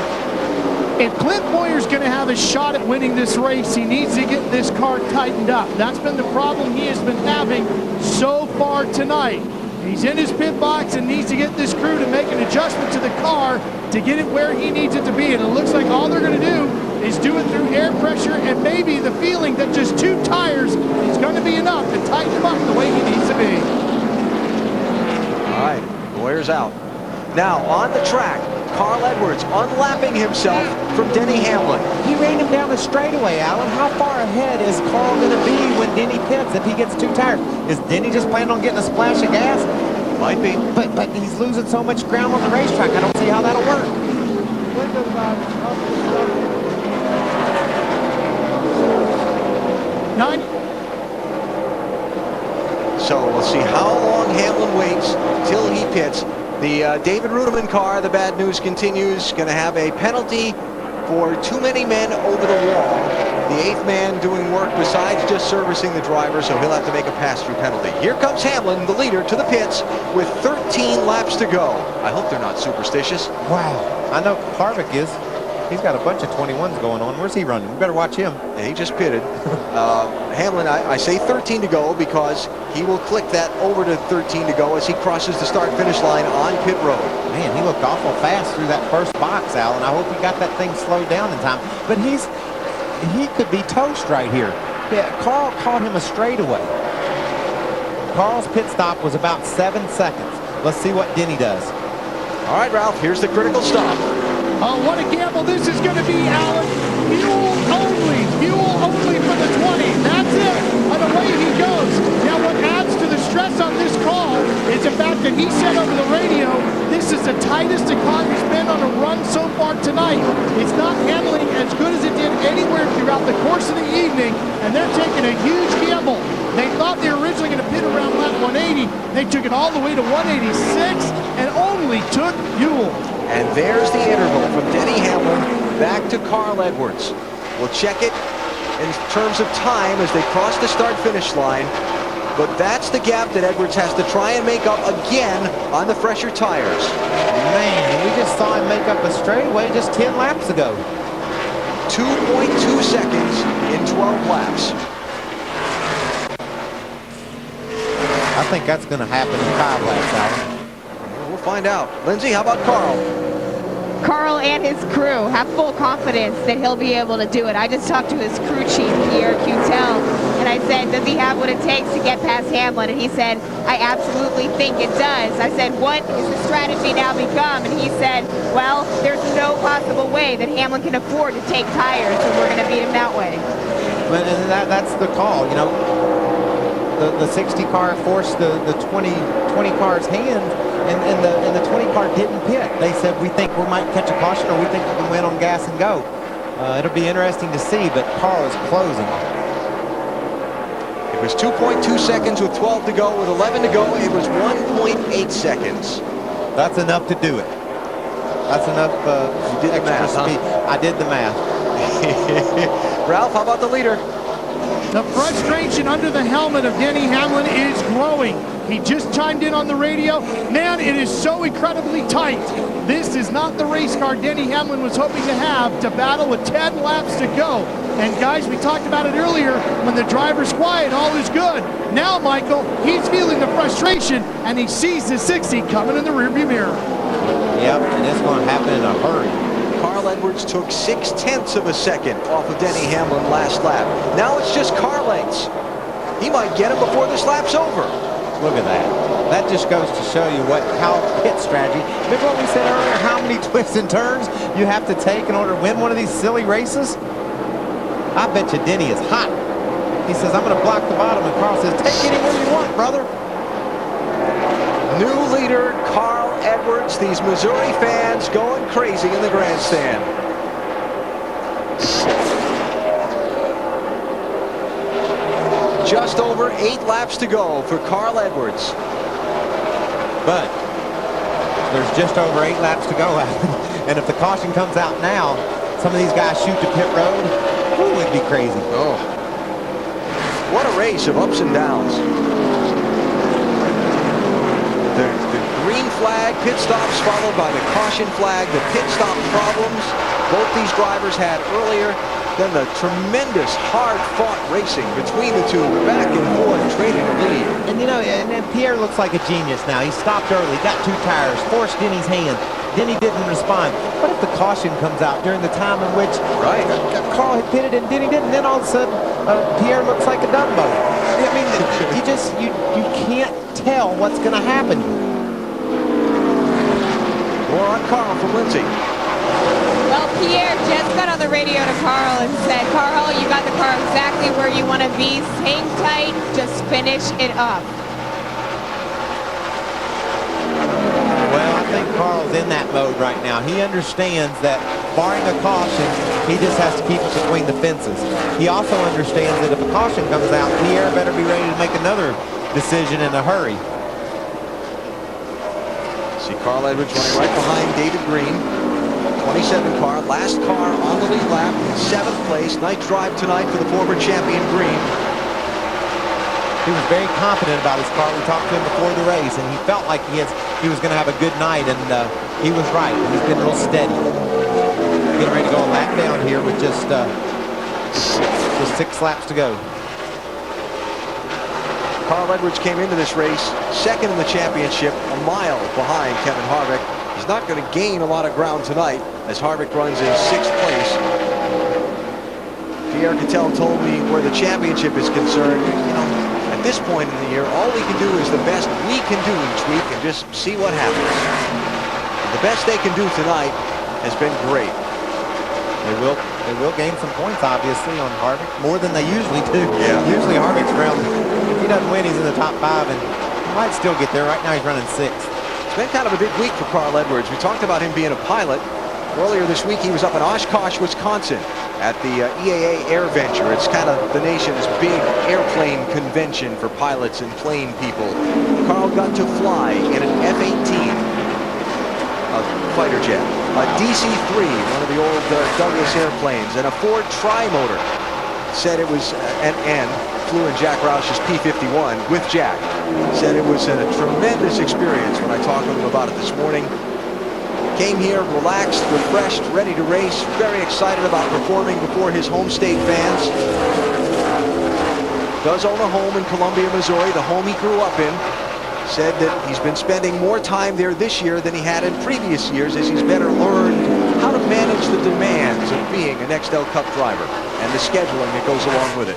If Clint Boyer's going to have a shot at winning this race, he needs to get this car tightened up. That's been the problem he has been having so far tonight. He's in his pit box and needs to get this crew to make an adjustment to the car to get it where he needs it to be. And it looks like all they're going to do is do it through air pressure and maybe the feeling that just 2 tires is going to be enough to tighten him up the way he needs to be. All right, Boyer's out. Now, on the track, Carl Edwards unlapping himself from Denny Hamlin. He ran him down the straightaway, Alan. How far ahead is Carl going to be when Denny pits if he gets too tired? Is Denny just planning on getting a splash of gas? Might be. But he's losing so much ground on the racetrack. I don't see how that'll work. 9. So we'll see how long Hamlin waits till he pits. The David Ruderman car, the bad news continues, going to have a penalty for too many men over the wall. The 8th man doing work besides just servicing the driver, so he'll have to make a pass-through penalty. Here comes Hamlin, the leader, to the pits with 13 laps to go. I hope they're not superstitious. Wow. I know Harvick is. He's got a bunch of 21s going on. Where's he running? We better watch him. Yeah, he just pitted. Hamlin, I say 13 to go because he will click that over to 13 to go as he crosses the start-finish line on pit road. Man, he looked awful fast through that first box, Alan. I hope he got that thing slowed down in time. But he could be toast right here. Yeah, Carl caught him a straightaway. Carl's pit stop was about 7 seconds. Let's see what Denny does. All right, Ralph, here's the critical stop. Oh, what a gamble this is going to be, Alan. Fuel only for the 20. That's it. And away he goes. Now, what adds to the stress on this call is the fact that he said over the radio, this is the tightest the car has been on a run so far tonight. It's not handling as good as it did anywhere throughout the course of the evening, and they're taking a huge gamble. They thought they were originally going to pit around lap 180. They took it all the way to 186 and only took fuel. And there's the interval from Denny Hamlin back to Carl Edwards. We'll check it in terms of time as they cross the start-finish line. But that's the gap that Edwards has to try and make up again on the fresher tires. Man, we just saw him make up a straightaway just 10 laps ago. 2.2 seconds in 12 laps. I think that's going to happen in 5 laps, Alan. We'll find out. Lindsay, how about Carl? Carl and his crew have full confidence that he'll be able to do it. I just talked to his crew chief, Pierre Cutel, and I said, does he have what it takes to get past Hamlin? And he said, I absolutely think it does. I said, what is the strategy now become? And he said, well, there's no possible way that Hamlin can afford to take tires, so we're going to beat him that way. But that's the call, you know. The 60 car forced the 20 car's hand, and the 20 car didn't pit. They said, we think we might catch a caution, or we think we can win on gas and go. It'll be interesting to see, but Carl is closing. It was 2.2 seconds with 12 to go. With 11 to go, it was 1.8 seconds. That's enough to do it. That's enough you did the math, speed. Huh? I did the math. Ralph, how about the leader? The frustration under the helmet of Denny Hamlin is growing. He just chimed in on the radio. Man, it is so incredibly tight. This is not the race car Denny Hamlin was hoping to have to battle with 10 laps to go. And guys, we talked about it earlier, when the driver's quiet, all is good. Now, Michael, he's feeling the frustration, and he sees the 60 coming in the rearview mirror. Yep, and it's going to happen in a hurry. Carl Edwards took 0.6 of a second off of Denny Hamlin last lap. Now it's just car lengths. He might get him before this lap's over. Look at that. That just goes to show you how pit strategy. Remember what we said earlier, how many twists and turns you have to take in order to win one of these silly races? I bet you Denny is hot. He says, I'm going to block the bottom, and Carl says, take anywhere you want, brother. New leader, Carl Edwards. These Missouri fans going crazy in the grandstand. Just over 8 laps to go for Carl Edwards. But there's just over 8 laps to go, and if the caution comes out now, some of these guys shoot to pit road, ooh, it'd be crazy. Oh, what a race of ups and downs. The green flag, pit stops followed by the caution flag, the pit stop problems both these drivers had earlier, then the tremendous hard-fought racing between the two, back and forth, trading the lead. And you know, and Pierre looks like a genius now. He stopped early, got 2 tires, forced Denny's hand. Denny didn't respond. What if the caution comes out during the time in which Carl had pitted and Denny didn't, and then all of a sudden Pierre looks like a Dumbo? I mean, you can't tell what's going to happen. Boy, More on Carl from Lindsay. Well, Pierre just got on the radio to Carl and said, Carl, you got the car exactly where you want to be. Hang tight, just finish it up. Well, I think Carl's in that mode right now. He understands that barring a caution, he just has to keep it between the fences. He also understands that if a caution comes out, Pierre better be ready to make another decision in a hurry. See Carl Edwards running right behind David Green. 27 car, last car on the lead lap, 7th place. Nice drive tonight for the former champion Green. He was very confident about his car. We talked to him before the race, and he felt like he was going to have a good night, and he was right. He's been real steady. Getting ready to go a lap down here with just 6 laps to go. Carl Edwards came into this race second in the championship, a mile behind Kevin Harvick. He's not going to gain a lot of ground tonight as Harvick runs in 6th place. Pierre Cattell told me where the championship is concerned, you know, at this point in the year, all we can do is the best we can do each week and just see what happens. And the best they can do tonight has been great. They will gain some points, obviously, on Harvick, more than they usually do. Yeah. Usually Harvick's around, if he doesn't win, he's in the top 5, and he might still get there. Right now he's running 6th. It's been kind of a big week for Carl Edwards. We talked about him being a pilot. Earlier this week, he was up in Oshkosh, Wisconsin at the EAA Air Venture. It's kind of the nation's big airplane convention for pilots and plane people. Carl got to fly in an F-18, a fighter jet, a DC-3, one of the old Douglas airplanes, and a Ford Tri-Motor. Said it was, and flew in Jack Roush's P-51 with Jack. Said it was a tremendous experience when I talked to him about it this morning. Came here relaxed, refreshed, ready to race, very excited about performing before his home state fans. Does own a home in Columbia, Missouri, the home he grew up in. Said that he's been spending more time there this year than he had in previous years as he's better learned how to manage the demands of being an XL Cup driver and the scheduling that goes along with it.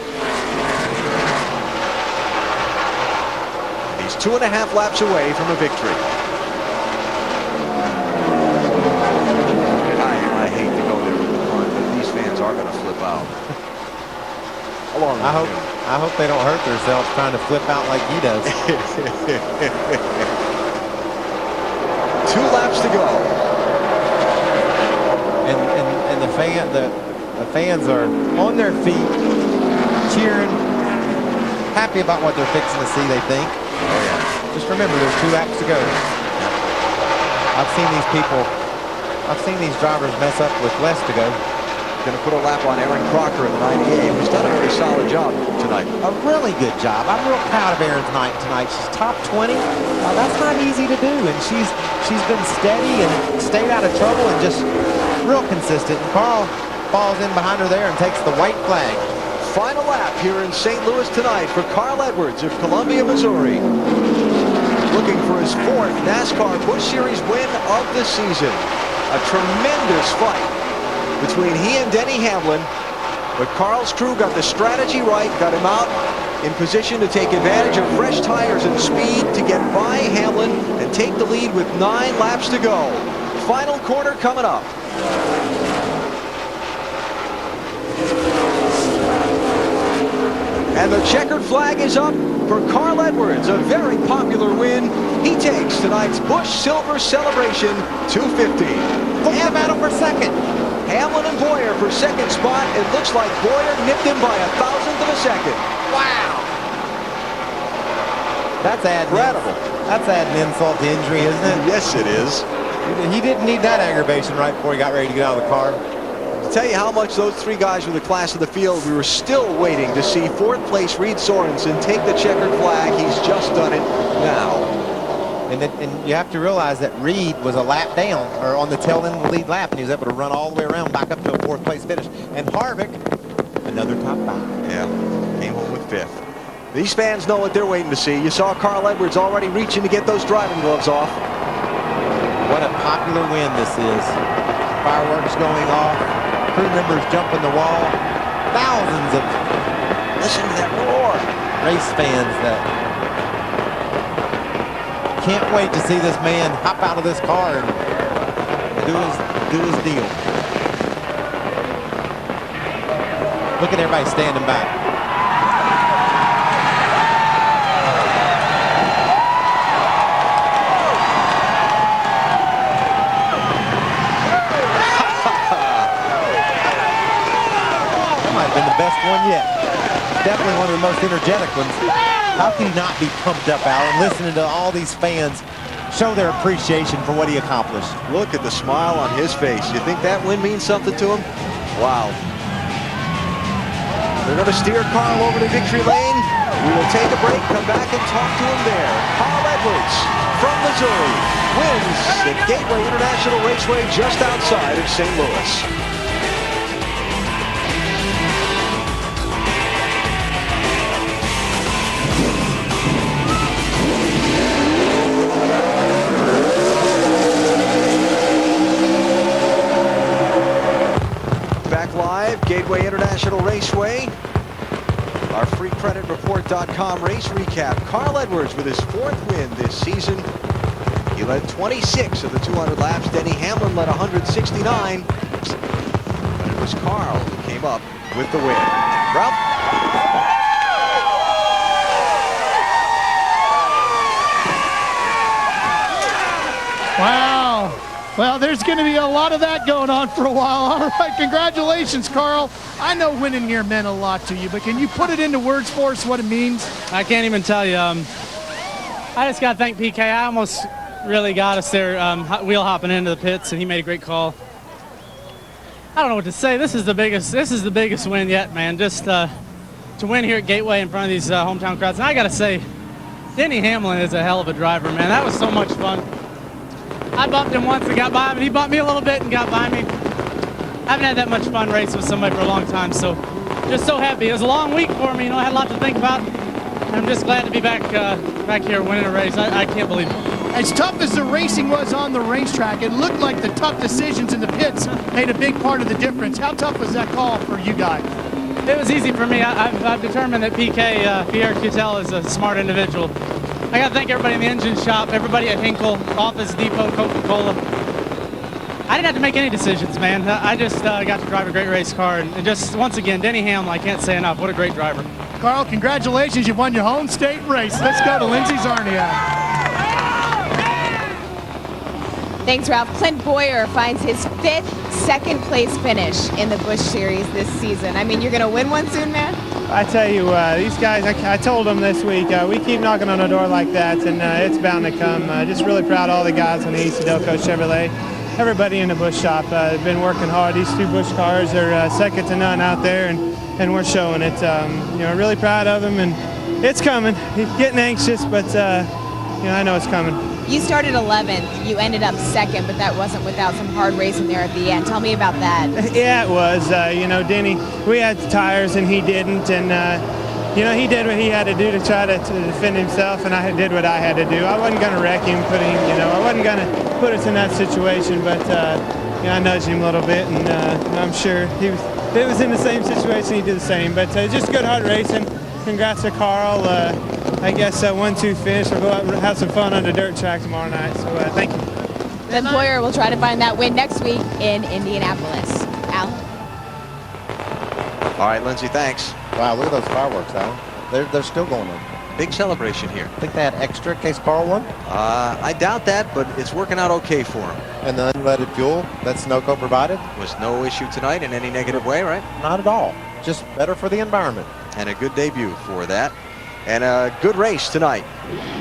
He's 2.5 laps away from a victory. I hate to go there with the pun, but these fans are going to flip out. I hope they don't hurt themselves trying to flip out like he does. 2 laps to go. And the fans are on their feet, cheering, happy about what they're fixing to see, they think. Oh, yeah. Just remember, there's 2 laps to go. I've seen these drivers mess up with less to go. Going to put a lap on Erin Crocker in the 98, who's done a very solid job tonight. A really good job. I'm real proud of Erin tonight. She's top 20. That's not easy to do, and she's been steady and stayed out of trouble and just real consistent. And Carl falls in behind her there and takes the white flag. Final lap here in St. Louis tonight for Carl Edwards of Columbia, Missouri. Looking for his 4th NASCAR Busch Series win of the season. A tremendous fight between he and Denny Hamlin, but Carl's crew got the strategy right, got him out in position to take advantage of fresh tires and speed to get by Hamlin and take the lead with 9 laps to go. Final corner coming up. And the checkered flag is up for Carl Edwards, a very popular win. He takes tonight's Busch Silver Celebration 250. Who's the battle for second? Hamlin and Boyer for second spot. It looks like Boyer nipped him by 1,000th of a second. Wow. That's incredible. That's adding insult to injury, isn't it? Yes, it is. He didn't need that aggravation right before he got ready to get out of the car. To tell you how much those 3 guys were the class of the field, we were still waiting to see 4th place Reed Sorensen take the checkered flag. He's just done it now. And you have to realize that Reed was a lap down, or on the tail end of the lead lap, and he was able to run all the way around back up to a 4th place finish. And Harvick, another top 5. Yeah, came home with 5th. These fans know what they're waiting to see. You saw Carl Edwards already reaching to get those driving gloves off. What a popular win this is. Fireworks going off, crew members jumping the wall, thousands of, listen to that roar, race fans that can't wait to see this man hop out of this car and do his deal. Look at everybody standing back. Been the best one yet. Definitely one of the most energetic ones. How can he not be pumped up, Alan, listening to all these fans show their appreciation for what he accomplished? Look at the smile on his face. You think that win means something to him? Wow. They're going to steer Carl over to victory lane. We will take a break, come back and talk to him there. Carl Edwards from Missouri wins at Gateway International Raceway just outside of St. Louis. Gateway International Raceway. Our freecreditreport.com race recap. Carl Edwards with his 4th win this season. He led 26 of the 200 laps. Denny Hamlin led 169. But it was Carl who came up with the win. Ralph? Wow. Well, there's going to be a lot of that going on for a while. All right, congratulations, Carl. I know winning here meant a lot to you, but can you put it into words for us what it means? I can't even tell you. I just got to thank PK. I almost really got us there wheel hopping into the pits, and he made a great call. I don't know what to say. This is the biggest win yet, man. Just to win here at Gateway in front of these hometown crowds. And I got to say, Denny Hamlin is a hell of a driver, man. That was so much fun. I bumped him once and got by him, and he bumped me a little bit and got by me. I haven't had that much fun racing with somebody for a long time, so just so happy. It was a long week for me, you know, I had a lot to think about. I'm just glad to be back here winning a race. I can't believe it. As tough as the racing was on the racetrack, it looked like the tough decisions in the pits made a big part of the difference. How tough was that call for you guys? It was easy for me. I've determined that PK, Pierre Cutel, is a smart individual. I got to thank everybody in the engine shop, everybody at Hinkle, Office Depot, Coca-Cola. I didn't have to make any decisions, man. I just got to drive a great race car. And just, once again, Denny Hamlin, I can't say enough. What a great driver. Carl, congratulations. You've won your home state race. Let's go to Lindsay Zarniak. Thanks, Ralph. Clint Boyer finds his 5th second-place finish in the Busch Series this season. I mean, you're going to win one soon, man? I tell you, these guys, I told them this week, we keep knocking on a door like that, and it's bound to come. Just really proud of all the guys on the East Sudoku Chevrolet. Everybody in the Busch shop has been working hard. These 2 Busch cars are second to none out there, and we're showing it. You know, really proud of them, and it's coming. He's getting anxious, but you know, I know it's coming. You started 11th. You ended up 2nd, but that wasn't without some hard racing there at the end. Tell me about that. Yeah, it was. You know, Denny, we had the tires and he didn't, and you know, he did what he had to do to try to defend himself, and I did what I had to do. I wasn't going to wreck him, you know, I wasn't going to put us in that situation, but you know, I nudged him a little bit, and I'm sure if he was in the same situation, he'd do the same. But just good hard racing. Congrats to Carl. I guess 1-2 finish. We'll go out and have some fun on the dirt track tomorrow night. So thank you. Then Boyer will try to find that win next week in Indianapolis. Al? All right, Lindsay, thanks. Wow, look at those fireworks, Alan. They're still going on. Big celebration here. I think they had extra in case Carl won. I doubt that, but it's working out okay for him. And the unleaded fuel that Sunoco provided? Was no issue tonight in any negative way, right? Not at all. Just better for the environment. And a good debut for that. And a good race tonight,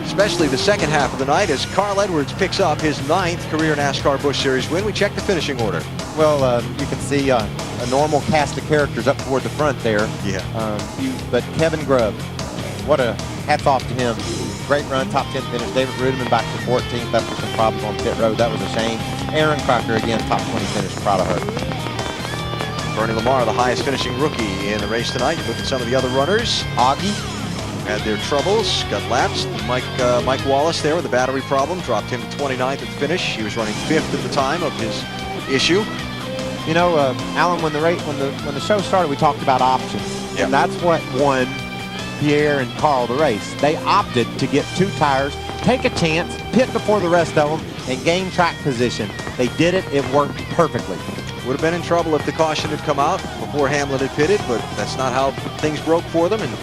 especially the second half of the night as Carl Edwards picks up his 9th career NASCAR Busch Series win. We check the finishing order. Well, you can see a normal cast of characters up toward the front there. Yeah. But Kevin Grubb, what a hats off to him. Great run, top 10 finish. David Rudeman back to 14th after some problems on pit road. That was a shame. Aaron Crocker again, top 20 finish. Proud of her. Bernie Lamar, the highest finishing rookie in the race tonight. You look at some of the other runners. Augie had their troubles, got lapped. Mike Wallace there with a battery problem, dropped him to 29th at the finish. He was running 5th at the time of his issue. You know, Alan, when the show started, we talked about options, and that's what won Pierre and Carl the race. They opted to get 2 tires take a chance, pit before the rest of them, and gain track position. They did it. It worked perfectly. Would have been in trouble if the caution had come out before Hamlin had pitted, but that's not how things broke for them, and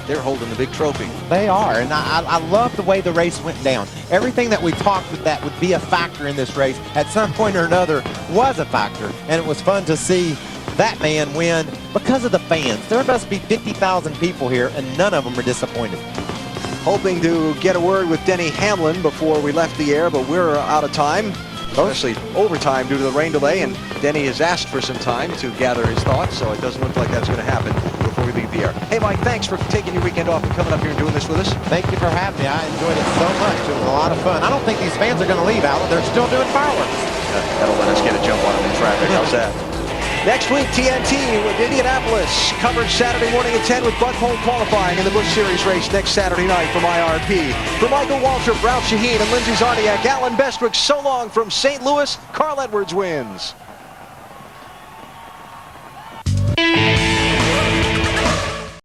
they're holding the big trophy. They are, and I love the way the race went down. Everything that we talked with that would be a factor in this race at some point or another was a factor, and it was fun to see that man win because of the fans. There must be 50,000 people here, and none of them are disappointed. Hoping to get a word with Denny Hamlin before we left the air, but we're out of time. Mostly overtime due to the rain delay, and Denny has asked for some time to gather his thoughts, so it doesn't look like that's going to happen before we leave the air. Hey, Mike, thanks for taking your weekend off and coming up here and doing this with us. Thank you for having me. I enjoyed it so much. It was a lot of fun. I don't think these fans are going to leave, Alan. They're still doing fireworks. That'll let us get a jump on them in traffic. How's that? Next week, TNT with Indianapolis. Coverage Saturday morning at 10 with Buckholm qualifying in the Busch Series race next Saturday night from IRP. For Michael Waltrip, Ralph Shaheen, and Lindsey Zarniak, Alan Bestwick, so long from St. Louis. Carl Edwards wins.